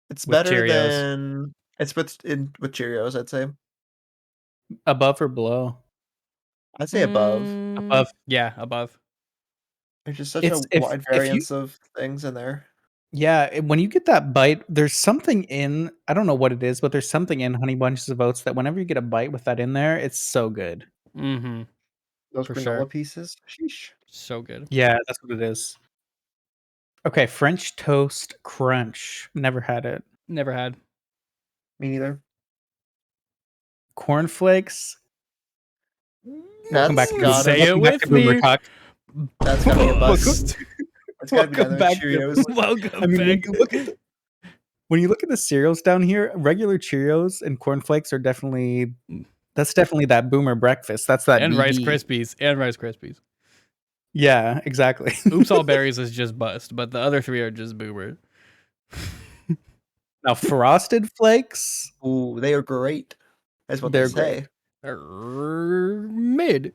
It's With better Cheerios. than it's with Cheerios, I'd say. above or below. I'd say above. Above. Yeah, above. There's just such It's a wide if you variance of things in there. yeah, when you get that bite, there's something in, I don't know what it is, but there's something in honey bunches of oats that whenever you get a bite with that in there, it's so good. Mm-hmm. Those For granola sure. pieces. Sheesh. So good. Yeah, that's what it is. Okay, French toast crunch. Never had it. Never had. Me neither. Cornflakes. That's gotta Say it with me. That's gotta be a bust. Bust. It's gotta be Welcome down there back with to Cheerios. Welcome I mean, back. when you look at the cereals down here, regular Cheerios and cornflakes are definitely that boomer breakfast. That's that And Rice BB. Krispies. And Rice Krispies. Yeah, exactly. Oops All Berries is just bust, but the other three are just boomer. Now Frosted Flakes, Ooh, they are great. That's what they're they say. Mid.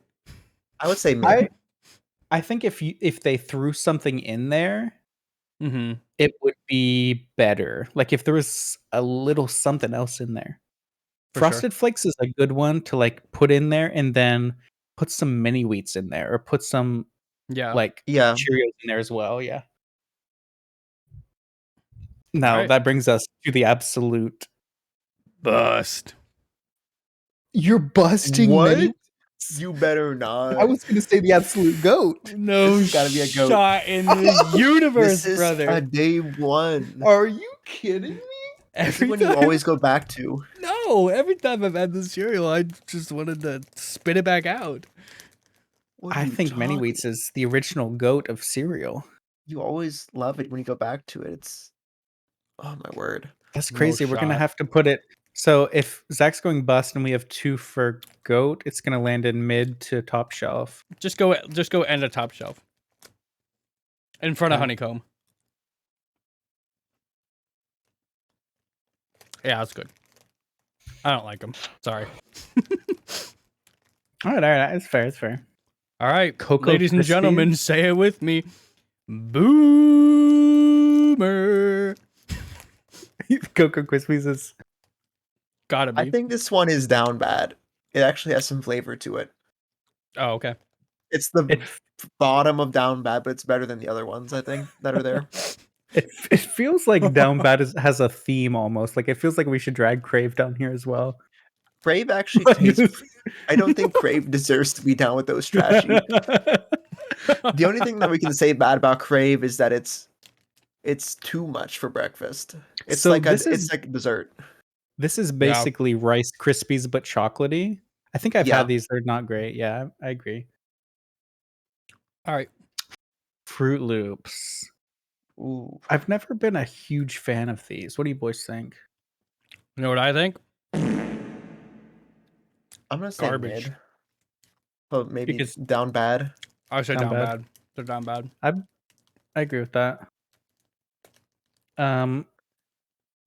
I would say mid. I think if they threw something in there, Mm-hmm. it would be better. Like if there was a little something else in there. For sure. Frosted Flakes is a good one to like put in there and then put some mini wheats in there or put some Yeah. like Yeah. Cheerios in there as well. Yeah. Now Alright. that brings us to the absolute. Bust. You're busting What? mini. You better not. I was going to say the absolute goat. No This has gotta be a goat. shot in the universe, This is brother. a day one. Are you kidding me? This is Every when you time- always go back to. No, every time I've had this cereal, I just wanted to spit it back out. What are I you think mini talking- wheats is the original goat of cereal. You always love it when you go back to it. It's oh my word. That's No crazy. We're gonna shot. have to put it. So if Zach's going bust and we have 2 for goat, it's gonna land in mid to top shelf. Just go end of top shelf. In front of Okay. honeycomb. Yeah, that's good. I don't like them. Sorry. All right, it's fair. It's fair. All right, Cocoa ladies and Krispies? gentlemen, say it with me. Boomer. Cocoa Krispies is. Gotta I be. think this one is down bad. It actually has some flavor to it. Oh, okay. It's the It bottom of down bad, but it's better than the other ones, I think, that are there. it feels like Down Bad has a theme almost. Like it feels like we should drag Crave down here as well. Crave actually tastes. I don't think Crave deserves to be down with those trashy. The only thing that we can say bad about Crave is that it's too much for breakfast. It's So like it's like dessert. this is Yeah. basically Rice Krispies but chocolatey. I think I've Yeah. had these. They're not great. Yeah, I agree. All right. Fruit Loops. Ooh. I've never been a huge fan of these. What do you boys think? You know what I think? I'm gonna say Garbage. mid, but maybe Because down bad. I would say Down down bad. bad. They're down bad. I agree with that.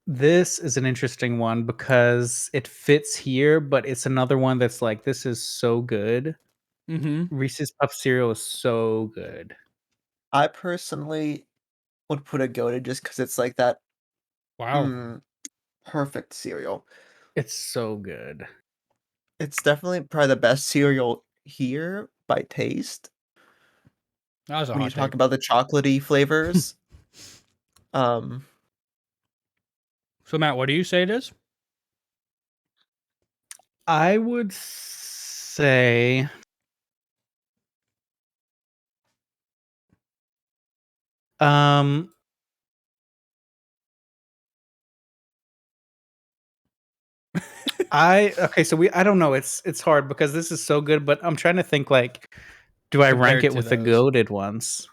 This is an interesting one because it fits here, but it's another one that's like, this is so good. Mm-hmm. Reese's Puff cereal is so good. I personally would put a goated just because it's like that Wow. perfect cereal. It's so good. It's definitely probably the best cereal here by taste. That was a When you hot talk take. about the chocolatey flavors, um, So Matt, what do you say it is? I would say um I don't know. It's hard because this is so good, but I'm trying to think like, do I rank Compared it to with the those. goated ones?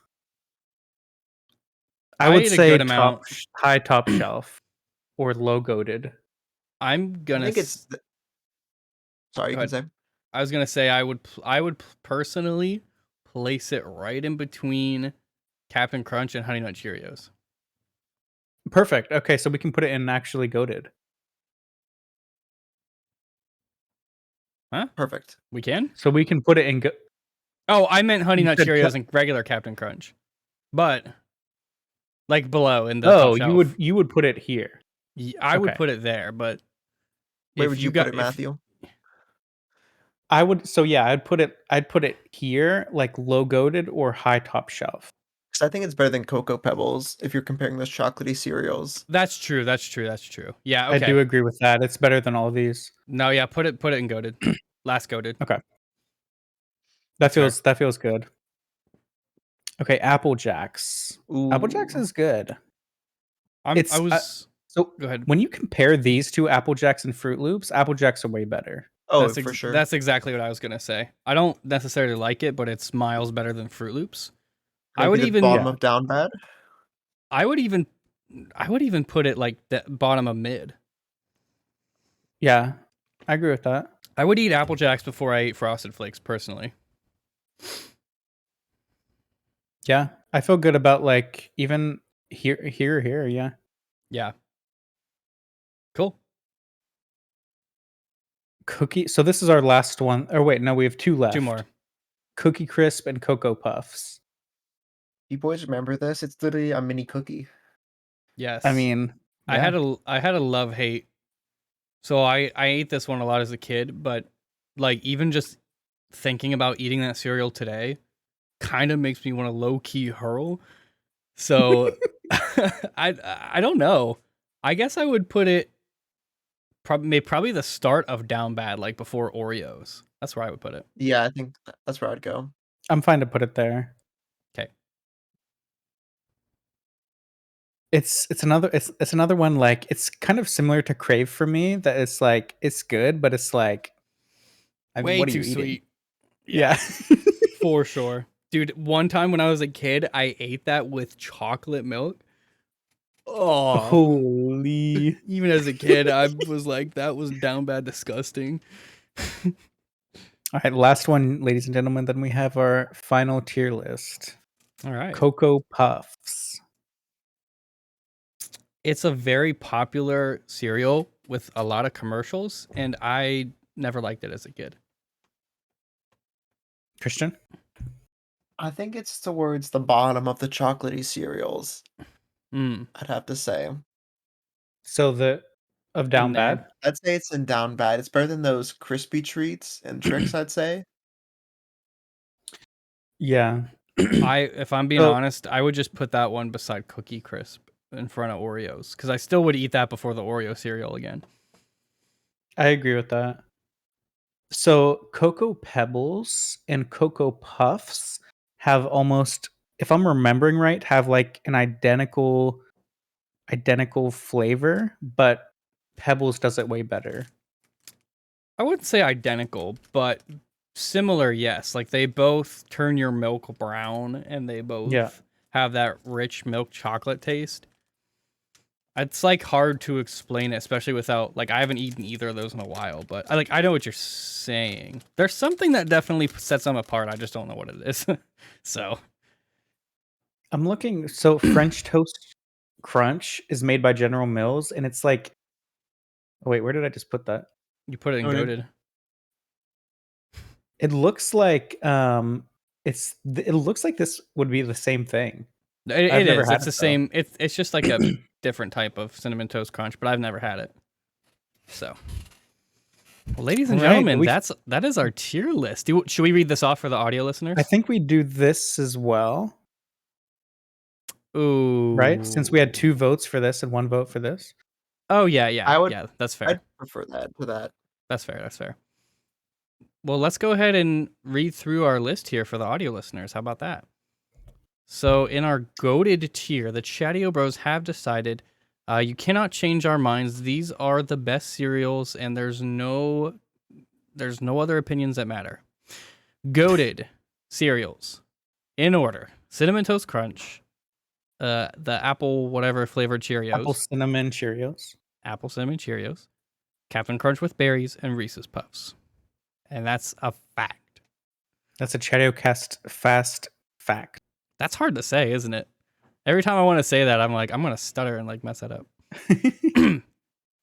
I I would ate a say good amount. high top shelf or low goated. I'm I gonna. think it's. Sorry, Go you can ahead. say. I was gonna say I would personally place it right in between Captain Crunch and Honey Nut Cheerios. Perfect. Okay, so we can put it in actually goated. Huh? Perfect. We can? So we can put it in. Oh, I meant Honey You Nut said Cheerios and regular Captain Crunch, but like below in the top oh, shelf. you would put it here. I would Okay. put it there, but Where if would you you put got it, if Matthew? I would. So yeah, I'd put it here, like low goated or high top shelf. Because I think it's better than Cocoa Pebbles if you're comparing those chocolatey cereals. that's true, that's true, that's true. Yeah, I do okay. agree with that. It's better than all these. No, yeah, put it in goaded. Last goaded. Okay. That's fair. That feels good. Okay, Apple Jacks. Apple Jacks Ooh. is good. I It's was so go ahead. when you compare these two Apple Jacks and Fruit Loops, Apple Jacks are way better. Oh, for sure. That's exactly what I was gonna say. I don't necessarily like it, but it's miles better than Fruit Loops. I Maybe would the even bottom Yeah. of down bad. I would even I would even put it like the bottom of mid. Yeah, I agree with that. I would eat Apple Jacks before I ate Frosted Flakes personally. Yeah, I feel good about like even here. Yeah. Yeah. Cool. Cookie. So this is our last one. Or wait, no, we have two left. Two more. Cookie Crisp and Cocoa Puffs. You boys remember this? It's literally a mini cookie. Yes. I mean, I yeah. had a love hate. So I ate this one a lot as a kid, but like even just thinking about eating that cereal today kind of makes me want to low key hurl. So I don't know. I guess I would put it probably the start of down bad, like before Oreos. That's where I would put it. Yeah, I think that's where I'd go. I'm fine to put it there. Okay. It's another one like it's kind of similar to Crave for me that it's like it's good, but it's like I mean, Way what are too you eating? sweet. Yeah. For sure. Dude, one time when I was a kid, I ate that with chocolate milk. Oh, Holy. even as a kid, I was like, that was down bad disgusting. All right, last one, ladies and gentlemen. Then we have our final tier list. All right. Cocoa Puffs. It's a very popular cereal with a lot of commercials, and I never liked it as a kid. Christian? I think it's towards the bottom of the chocolatey cereals, Mm. I'd have to say. Of Down And Bad. I'd say it's in Down Bad. It's better than those crispy treats and tricks, I'd say. Yeah. if I'm being So honest, I would just put that one beside Cookie Crisp in front of Oreos because I still would eat that before the Oreo cereal again. I agree with that. So Cocoa Pebbles and Cocoa Puffs have almost, if I'm remembering right, have like an identical flavor, but Pebbles does it way better. I wouldn't say identical, but similar, yes. Like they both turn your milk brown and they Yeah. both have that rich milk chocolate taste. It's like hard to explain it, especially without like I haven't eaten either of those in a while, but I know what you're saying. There's something that definitely sets them apart. I just don't know what it is. So I'm looking. So French Toast Crunch is made by General Mills, and it's like, oh wait, where did I just put that? you put it in Oh, yeah. goated. It looks like it looks like this would be the same thing. I've It never is. had It's it the though. same. It's just like a different type of cinnamon toast crunch, but I've never had it. So, well, ladies and Right, gentlemen, we- that is our tier list. Should we read this off for the audio listeners? I think we do this as well, Ooh. right? Since we had 2 votes for this and 1 vote for this. Oh yeah. That's fair. I'd prefer that to that. That's fair. Well, let's go ahead and read through our list here for the audio listeners. How about that? So, in our goated tier, the Chadio Bros have decided you cannot change our minds. These are the best cereals, and there's no other opinions that matter. Goated cereals in order: Cinnamon Toast Crunch, the apple whatever flavored Cheerios, Apple cinnamon Cheerios. apple cinnamon Cheerios, Captain Crunch with berries, and Reese's Puffs. And that's a fact. That's a Chatiocast fast fact. That's hard to say, isn't it? Every time I want to say that, I'm like, I'm going to stutter and like mess that up.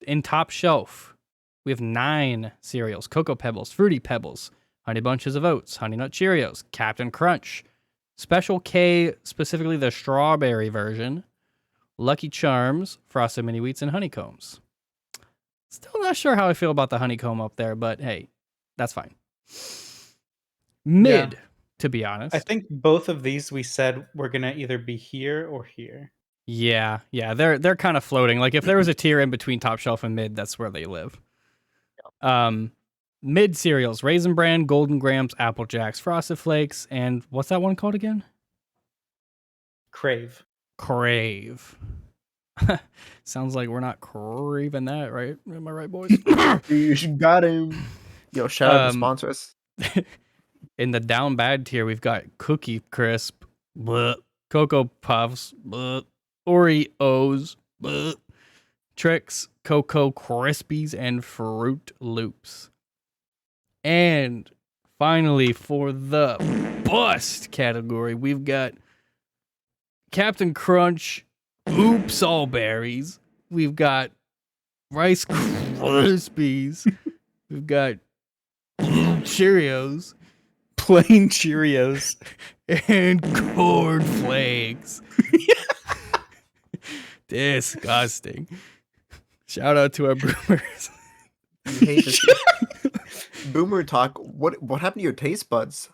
In top shelf, we have 9 cereals: Cocoa Pebbles, Fruity Pebbles, Honey Bunches of Oats, Honey Nut Cheerios, Captain Crunch, Special K, specifically the strawberry version, Lucky Charms, Frosted Mini Wheats, and Honeycombs. Still not sure how I feel about the honeycomb up there, but hey, that's fine. Mid, to be honest. I think both of these we said we're gonna either be here or here. Yeah, they're kind of floating. Like if there was a tier in between top shelf and mid, that's where they live. Mid cereals: Raisin Bran, Golden Grams, Apple Jacks, Frosted Flakes, and what's that one called again? Crave. Crave. Sounds like we're not craving that, right? Am I right, boys? You got him. Yo, shout out to sponsors. In the down bad tier, we've got Cookie Crisp, bleh, Cocoa Puffs, bleh, Oreos, bleh, Trix, Cocoa Krispies, and Fruit Loops. And finally, for the bust category, we've got Captain Crunch, Oops All Berries. We've got Rice Krispies. We've got Cheerios. Plain Cheerios. And corn flakes. Disgusting. Shout out to our boomers. You hate this. Boomer talk. What happened to your taste buds?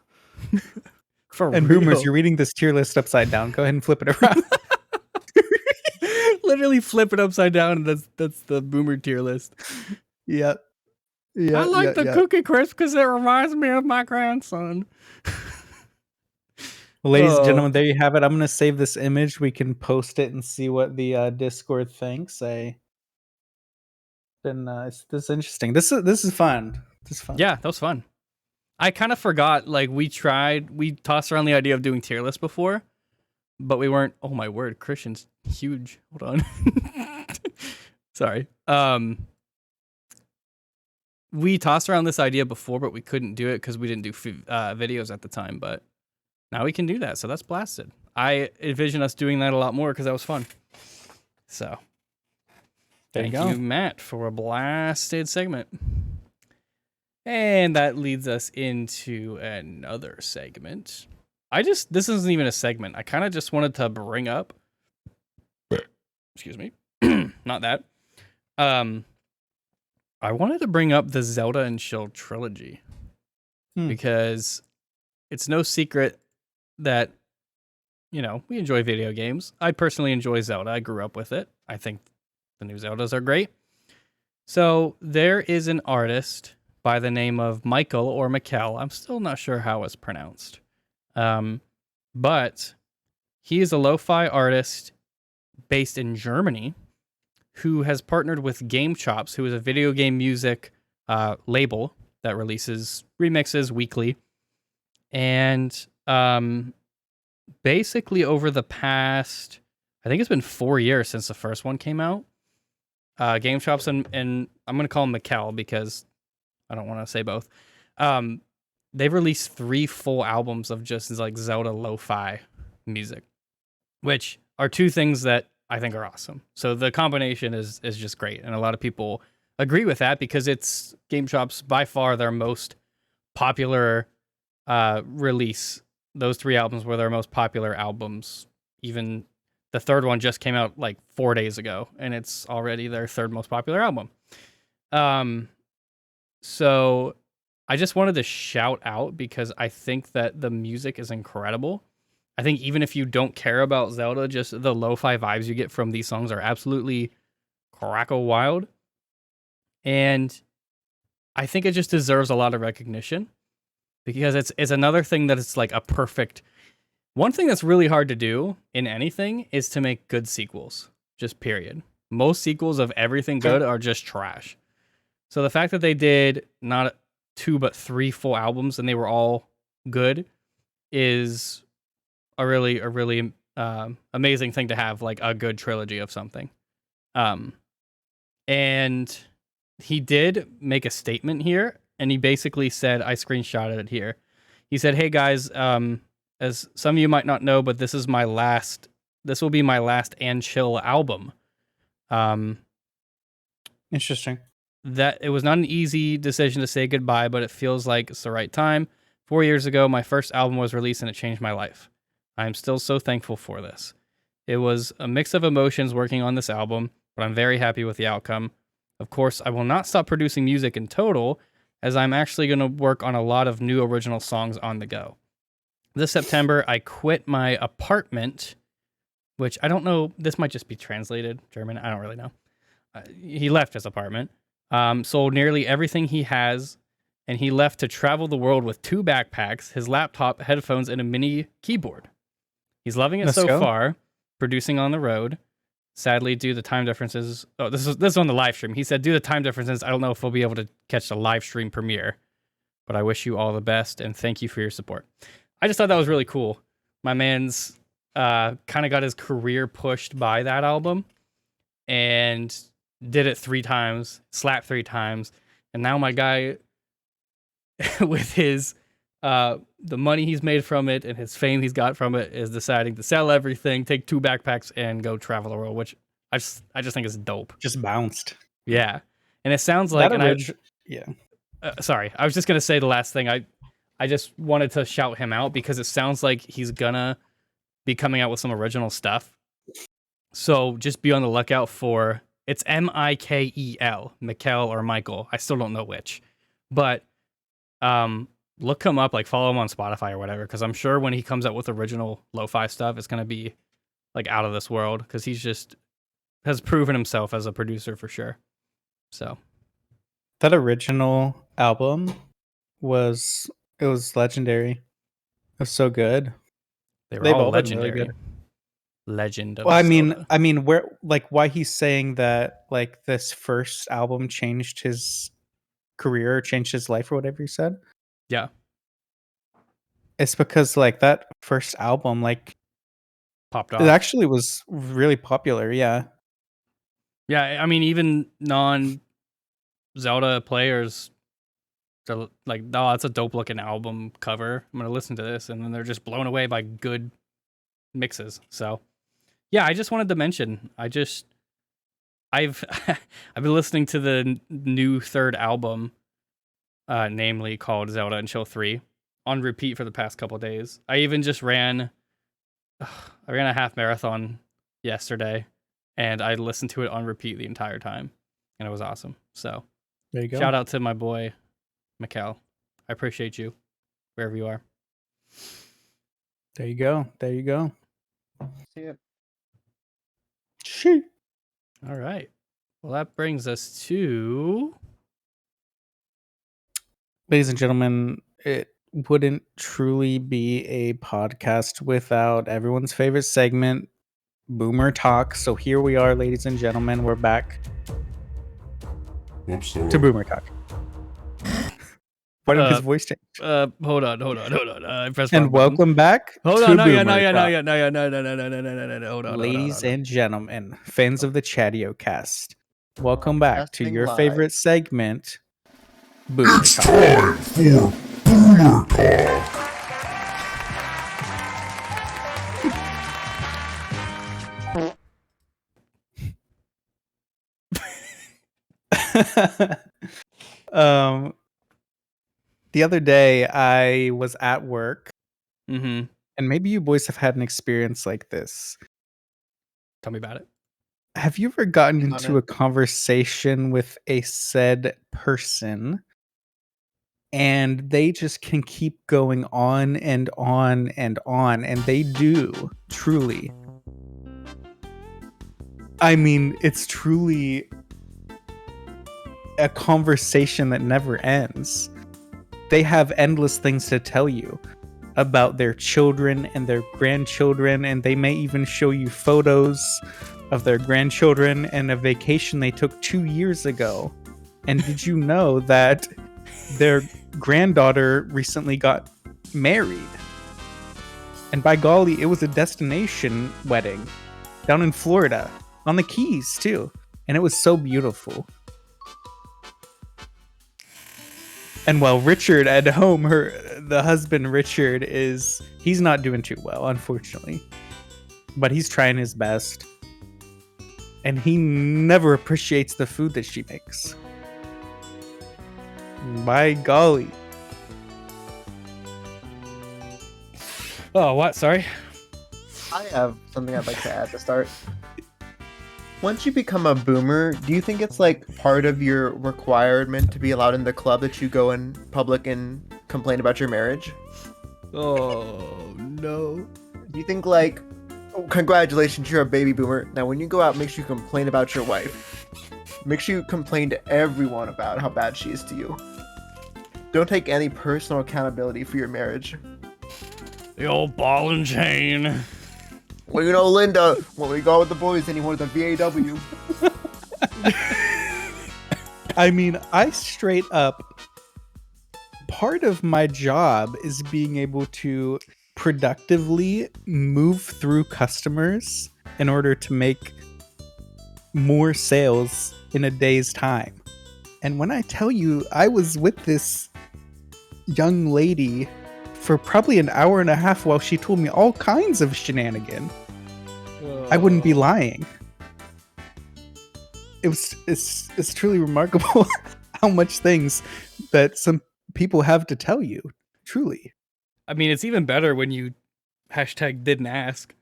For And real. boomers, you're reading this tier list upside down. Go ahead and flip it around. Literally flip it upside down, and that's the boomer tier list. Yep. Yeah. I like the Cookie Crisp because it reminds me of my grandson. Well, ladies and gentlemen, there you have it. I'm gonna save this image. We can post it and see what the Discord thinks. This is interesting. This is fun. This is fun. Yeah, that was fun. I kind of forgot. Like we tossed around the idea of doing tier lists before, but we weren't. Oh my word, Christian's huge. Hold on. Sorry. We tossed around this idea before, but we couldn't do it because we didn't do videos at the time. But now we can do that, so that's blasted. I envision us doing that a lot more because that was fun. So, thank you, Matt, for a blasted segment. And that leads us into another segment. This isn't even a segment. I kind of just wanted to bring up, excuse me, not that. I wanted to bring up the Zelda and Chill trilogy because it's no secret that, we enjoy video games. I personally enjoy Zelda. I grew up with it. I think the new Zeldas are great. So there is an artist by the name of Michael or Mikkel. I'm still not sure how it's pronounced. But he is a lo-fi artist based in Germany who has partnered with Game Chops, who is a video game music label that releases remixes weekly. And basically over the past, I think it's been 4 years since the first one came out, Game Chops and I'm going to call him Mikkel because I don't want to say both. They've released 3 full albums of just like Zelda lo-fi music, which are 2 things that I think are awesome. So the combination is just great, and a lot of people agree with that because it's Game Chops by far their most popular release. Those 3 albums were their most popular albums. Even the third one just came out like 4 days ago, and it's already their 3rd most popular album. So I just wanted to shout out because I think that the music is incredible. I think even if you don't care about Zelda, just the lo-fi vibes you get from these songs are absolutely crackle wild. And I think it just deserves a lot of recognition because it's another thing that it's like a perfect. One thing that's really hard to do in anything is to make good sequels, just period. Most sequels of everything good are just trash. So the fact that they did not 2 but 3 full albums and they were all good is a really amazing thing to have, like a good trilogy of something. And he did make a statement here, and he basically said, I screenshotted it here. He said, "Hey guys, as some of you might not know, but this will be my last and chill album." Interesting. That it was not an easy decision to say goodbye, but it feels like it's the right time. 4 years ago, my first album was released and it changed my life. I am still so thankful for this. It was a mix of emotions working on this album, but I'm very happy with the outcome. Of course, I will not stop producing music in total, as I'm actually going to work on a lot of new original songs on the go. This September, I quit my apartment, which I don't know, this might just be translated German, I don't really know. He left his apartment, sold nearly everything he has, and he left to travel the world with 2 backpacks, his laptop, headphones, and a mini keyboard. He's loving it so far, producing on the road. Sadly, due to time differences... Oh, this is on the live stream. He said, due to time differences, I don't know if we'll be able to catch the live stream premiere. But I wish you all the best, and thank you for your support. I just thought that was really cool. My man's kind of got his career pushed by that album. And did it 3 times, slapped 3 times. And now my guy, with his... the money he's made from it and his fame he's got from it is deciding to sell everything, take 2 backpacks, and go travel the world, which I just think is dope. Just bounced. Yeah, and it sounds like yeah. Sorry, I was just gonna say the last thing. I just wanted to shout him out because it sounds like he's gonna be coming out with some original stuff. So just be on the lookout for it's Mikel, Mikkel or Michael. I still don't know which, but look him up, like follow him on Spotify or whatever, because I'm sure when he comes out with original lo-fi stuff, it's going to be like out of this world because he's just has proven himself as a producer for sure. So that original album was legendary. It was so good. They've all legendary. Really good. Legend of Zelda. I mean, where like why he's saying that like this first album changed his career, changed his life, or whatever he said. Yeah. It's because like that first album like popped off. It actually was really popular, yeah. Yeah, I mean even non-Zelda players they're like, "Oh, that's a dope looking album cover. I'm going to listen to this." And then they're just blown away by good mixes. So, yeah, I just wanted to mention I've been listening to the new 3rd album namely called Zelda and Chill 3 on repeat for the past couple days. I even just ran a half marathon yesterday and I listened to it on repeat the entire time. and it was awesome. So There you go. shout out to my boy, Mikkel. I appreciate you wherever you are. There you go. There you go. See it. Shoot. All right. Well, that brings us to Ladies and gentlemen, it wouldn't truly be a podcast without everyone's favorite segment, Boomer Talk. So here we are, ladies and gentlemen. We're back to Boomer Talk. Why did his voice change? hold on. I pressed And wrong button. welcome back Hold to on, not yet, Boomer Talk. no. Hold on. Ladies and gentlemen, fans of the Chatiocast, welcome back to Broadcasting your live. favorite segment, Boomer It's Talk. time for Boomer Talk. The other day I was at work, Mm-hmm. and maybe you boys have had an experience like this. Tell me about it. Have you ever gotten On into it. a conversation with a said person and they just can keep going on and on and on, and they do truly. I mean, it's truly a conversation that never ends. They have endless things to tell you about their children and their grandchildren, and they may even show you photos of their grandchildren and a vacation they took 2 years ago. And did you know that their granddaughter recently got married? And by golly, it was a destination wedding down in Florida, on the Keys too. And it was so beautiful. And while Richard at home, the husband Richard he's not doing too well, unfortunately. But he's trying his best. And he never appreciates the food that she makes. By golly. Oh, what? Sorry. I have something I'd like to add to start. Once you become a boomer, do you think it's like part of your requirement to be allowed in the club that you go in public and complain about your marriage? Oh, no. Do you think like, oh, congratulations, you're a baby boomer. Now when you go out, make sure you complain about your wife. Make sure you complain to everyone about how bad she is to you. Don't take any personal accountability for your marriage. The old ball and chain. Well, you know, Linda, when we go out with the boys anymore, the VAW. I mean, I straight up, part of my job is being able to productively move through customers in order to make more sales in a day's time. And when I tell you, I was with this young lady for probably an hour and a half while she told me all kinds of shenanigan. I wouldn't be lying. It's truly remarkable how much things that some people have to tell you. Truly. I mean, it's even better when you #didn't ask,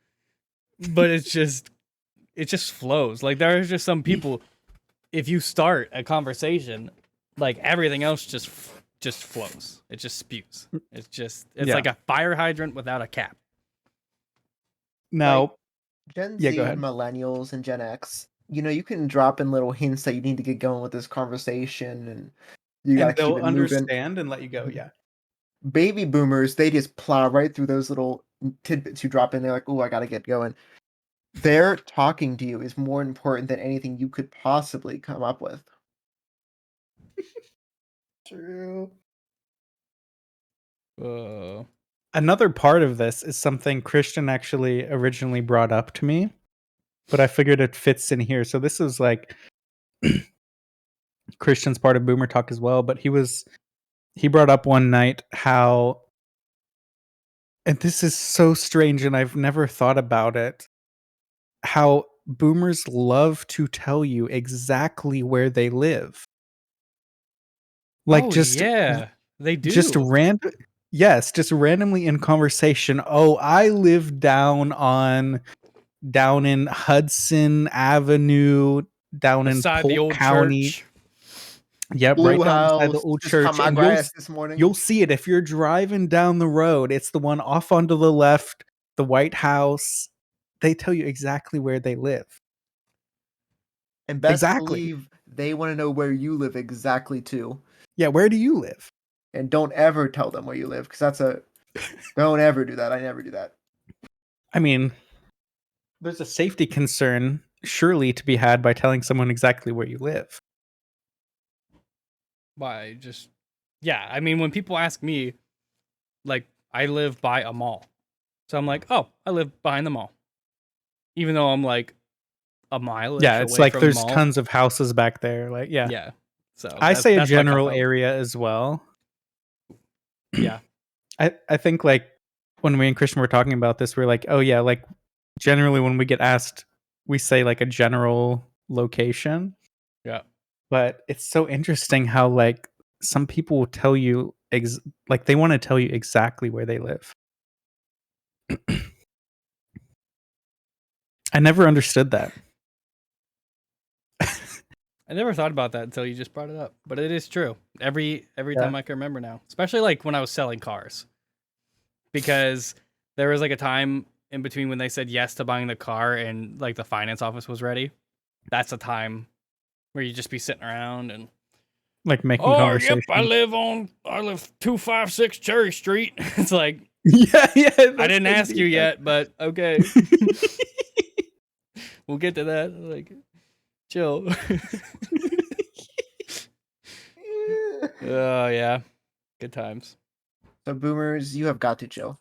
but it just flows. Like there are just some people, if you start a conversation, like everything else just flows. It just spews. It's Yeah. like a fire hydrant without a cap. Now, Gen Yeah, Z, go ahead. millennials, and Gen X, you know, you can drop in little hints that you need to get going with this conversation, and you gotta and keep they'll it moving. understand and let you go. Yeah. Baby boomers, they just plow right through those little tidbits you drop in. They're like, "Oh, I gotta get going." Their talking to you is more important than anything you could possibly come up with. True. Uh, Another part of this is something Christian actually originally brought up to me, but I figured it fits in here. So this is like Christian's part of Boomer Talk as well, but he brought up one night how, and this is so strange and I've never thought about it, how boomers love to tell you exactly where they live. Like oh, just yeah, they do. just just randomly in conversation. Oh, I live down in Hudson Avenue down in Beside the Polk old County. church. Yep, Blue right down beside the house. old Just cut church, my and grass this morning. you'll see it if you're driving down the road. It's the one off onto the left, the White House. They tell you exactly where they live. And best Exactly. believe they want to know where you live exactly too. Yeah, where do you live? And don't ever tell them where you live, because don't ever do that. I never do that. I mean, there's a safety concern surely to be had by telling someone exactly where you live. By yeah, I mean, when people ask me, like, I live by a mall. So I'm like, oh, I live behind the mall. Even though I'm like a mile Yeah, it's away like from there's the mall. tons of houses back there. Like, yeah. Yeah. So I say a that's my general cop-out. area as well. Yeah. I think like when me and Christian were talking about this, we're like, oh yeah, like generally when we get asked, we say like a general location. Yeah. But it's so interesting how like some people will tell you like they want to tell you exactly where they live. I never understood that. I never thought about that until you just brought it up. But it is true. Every Yeah. time I can remember now. Especially like when I was selling cars. Because there was like a time in between when they said yes to buying the car and like the finance office was ready. That's a time where you just be sitting around and Like making oh conversation. yep, I live 256 Cherry Street. It's like yeah. I didn't ask you yet, but okay. We'll get to that. Like chill. Oh yeah. Good times. So boomers, you have got to chill.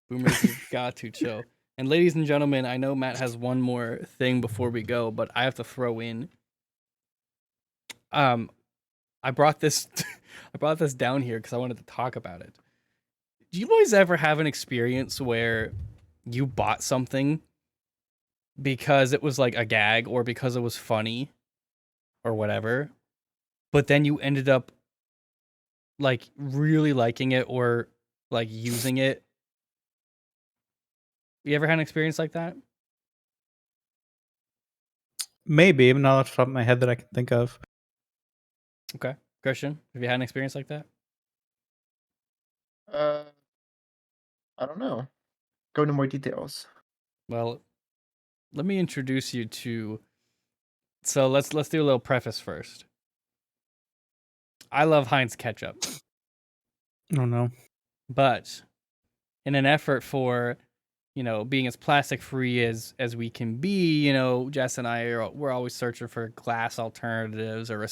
Boomers, you've got to chill. And ladies and gentlemen, I know Matt has one more thing before we go, but I have to throw in. I brought this down here because I wanted to talk about it. Do you boys ever have an experience where you bought something because it was like a gag or because it was funny or whatever, but then you ended up like really liking it or like using it? You ever had an experience like that? Maybe, but not off the top of my head that I can think of. Okay. Christian, have you had an experience like that? I don't know. Go into more details. Well, let me introduce you to. So let's do a little preface first. I love Heinz ketchup, Oh no. but in an effort for, being as plastic free as we can be, Jess and we're always searching for glass alternatives or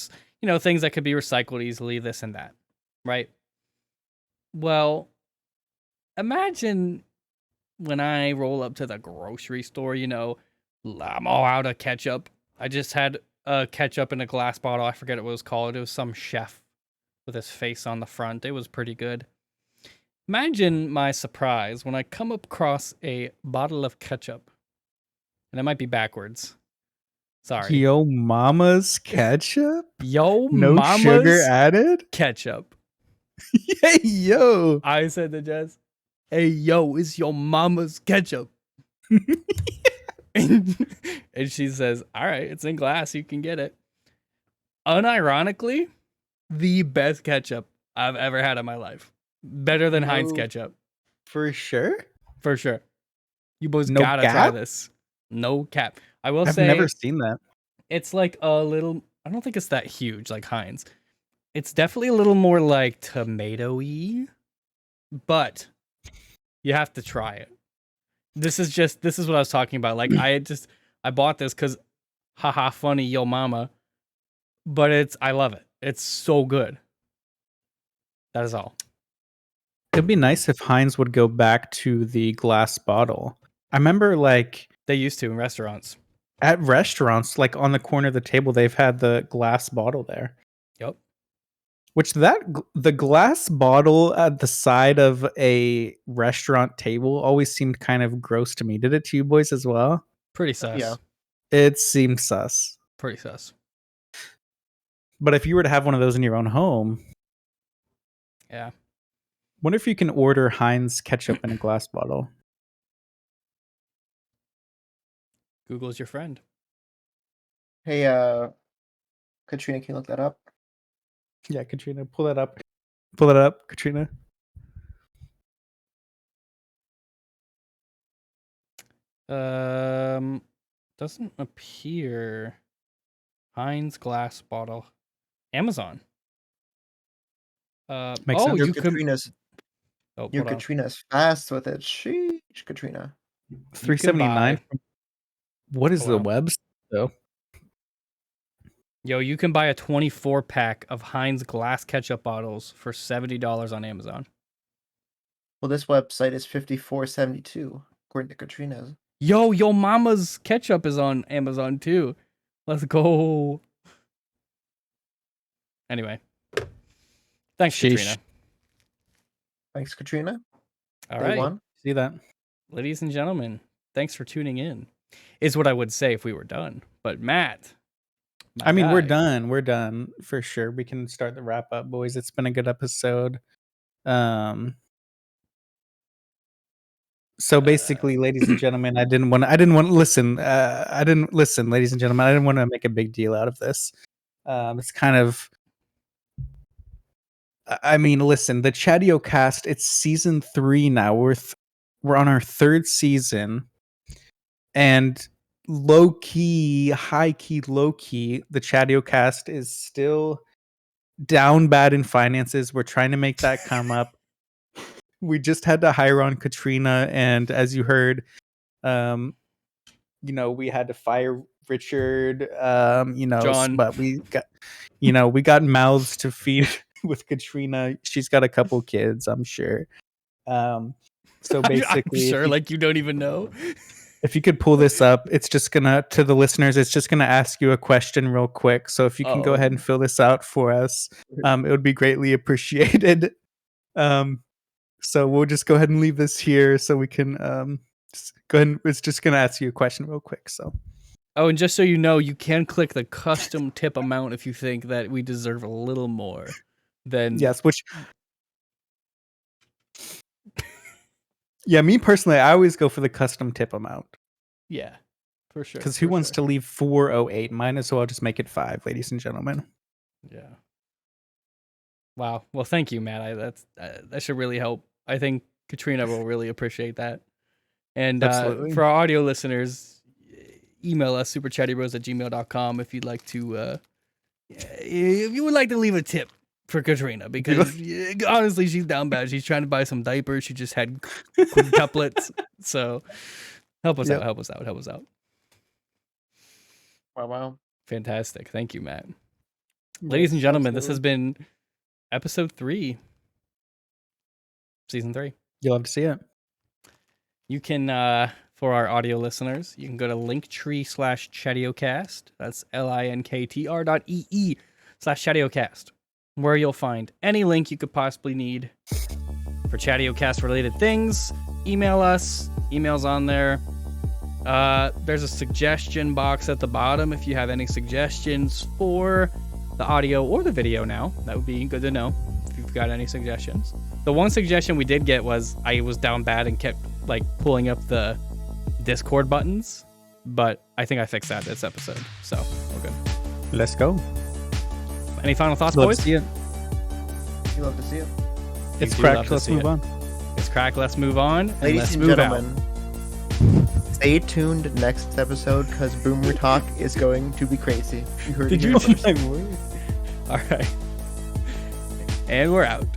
things that could be recycled easily, this and that, right? Well, imagine when I roll up to the grocery store, I'm all out of ketchup. I just had a ketchup in a glass bottle. I forget what it was called. It was some chef with his face on the front. It was pretty good. Imagine my surprise when I come across a bottle of ketchup. And it might be backwards. Sorry. Yo mama's ketchup? Yo No mama's sugar added? ketchup. Hey yo. I said to Jess, hey, yo, it's your mama's ketchup. and she says, all right, it's in glass. You can get it. Unironically, the best ketchup I've ever had in my life. Better than Heinz No. ketchup. For sure? For sure. You boys No gotta try cap? this. No cap. I will I've say never seen that. it's like a little, I don't think it's that huge like Heinz. It's definitely a little more like tomato-y, but you have to try it. This is what I was talking about. Like I bought this because haha funny yo mama. But I love it. It's so good. That is all. It'd be nice if Heinz would go back to the glass bottle. I remember like They used to in restaurants. at restaurants, like on the corner of the table, they've had the glass bottle there. Yep. Which the glass bottle at the side of a restaurant table always seemed kind of gross to me. Did it to you boys as well? Pretty sus. Yeah. It seemed sus. Pretty sus. But if you were to have one of those in your own home, Yeah. wonder if you can order Heinz ketchup in a glass bottle. Google's your friend. Hey, Katrina, can you look that up? Yeah, Katrina, pull that up. Pull it up, Katrina. Doesn't appear. Heinz glass bottle. Amazon. Makes Oh, sense. Your you can. Katrina's Oh, your hold on. Katrina's fast with it. Sheesh, Katrina. You can 379. buy. What is Oh, the wow. webs though? Yo, you can buy a 24 pack of Heinz glass ketchup bottles for $70 on Amazon. Well, this website is 54.72 according to Katrina's. Yo, mama's ketchup is on Amazon too. Let's go. Anyway, thanks, Sheesh. Katrina. Thanks, Katrina. All Day right, one. See that? ladies and gentlemen, thanks for tuning in. Is what I would say if we were done. But Matt, my I mean, we're guy, done. We're done for sure. We can start the wrap up, boys. It's been a good episode. So basically, ladies and gentlemen, I didn't want to listen. Ladies and gentlemen. I didn't want to make a big deal out of this. It's kind of, I mean, listen, the Chatiocast, it's season 3 now. We're on our 3rd season, and low key, high key, low key, the Chatiocast is still down bad in finances. We're trying to make that come up. We just had to hire on Katrina, and as you heard, we had to fire Richard, John. but we got mouths to feed with Katrina. She's got a couple kids, I'm sure. So basically, I'm sure, like you don't even know. if you could pull this up, it's just gonna, to the listeners, it's just gonna ask you a question real quick. So if you can go ahead and fill this out for us, it would be greatly appreciated. So we'll just go ahead and leave this here so we can just go ahead and, it's just gonna ask you a question real quick. So Oh, and just so you know, you can click the custom tip amount if you think that we deserve a little more than. yes, which yeah, me personally, I always go for the custom tip amount. Yeah, for sure. Because who wants to leave 408? Might as well just make it 5, ladies and gentlemen. Yeah. Wow. Well, thank you, Matt. That should really help. I think Katrina will really appreciate that. And Absolutely. for our audio listeners, email us superchattybros@gmail.com if you'd like to, if you would like to leave a tip for Katrina, because honestly, she's down bad. She's trying to buy some diapers. She just had quintuplets. So help us out. Help us out. Wow. Fantastic. Thank you, Matt. Ladies and gentlemen, this has been episode 3, season 3. You'll have to see it. You can, for our audio listeners, you can go to linktree/Chatiocast. That's linktr.ee/Chatiocast, where you'll find any link you could possibly need for Chatiocast related things. Email us. Email's on there. There's a suggestion box at the bottom if you have any suggestions for the audio or the video now. That would be good to know if you've got any suggestions. The one suggestion we did get was I was down bad and kept pulling up the Discord buttons, but I think I fixed that this episode, so we're good. Let's go. Any final thoughts, Love boys? to see it. You love to see it. It's do cracked. love to Let's see move it. on. It's crack. Let's move on. And Ladies let's and move gentlemen, stay tuned next episode because Boomer Talk is going to be crazy. You heard Did it you? here first. All right, and we're out.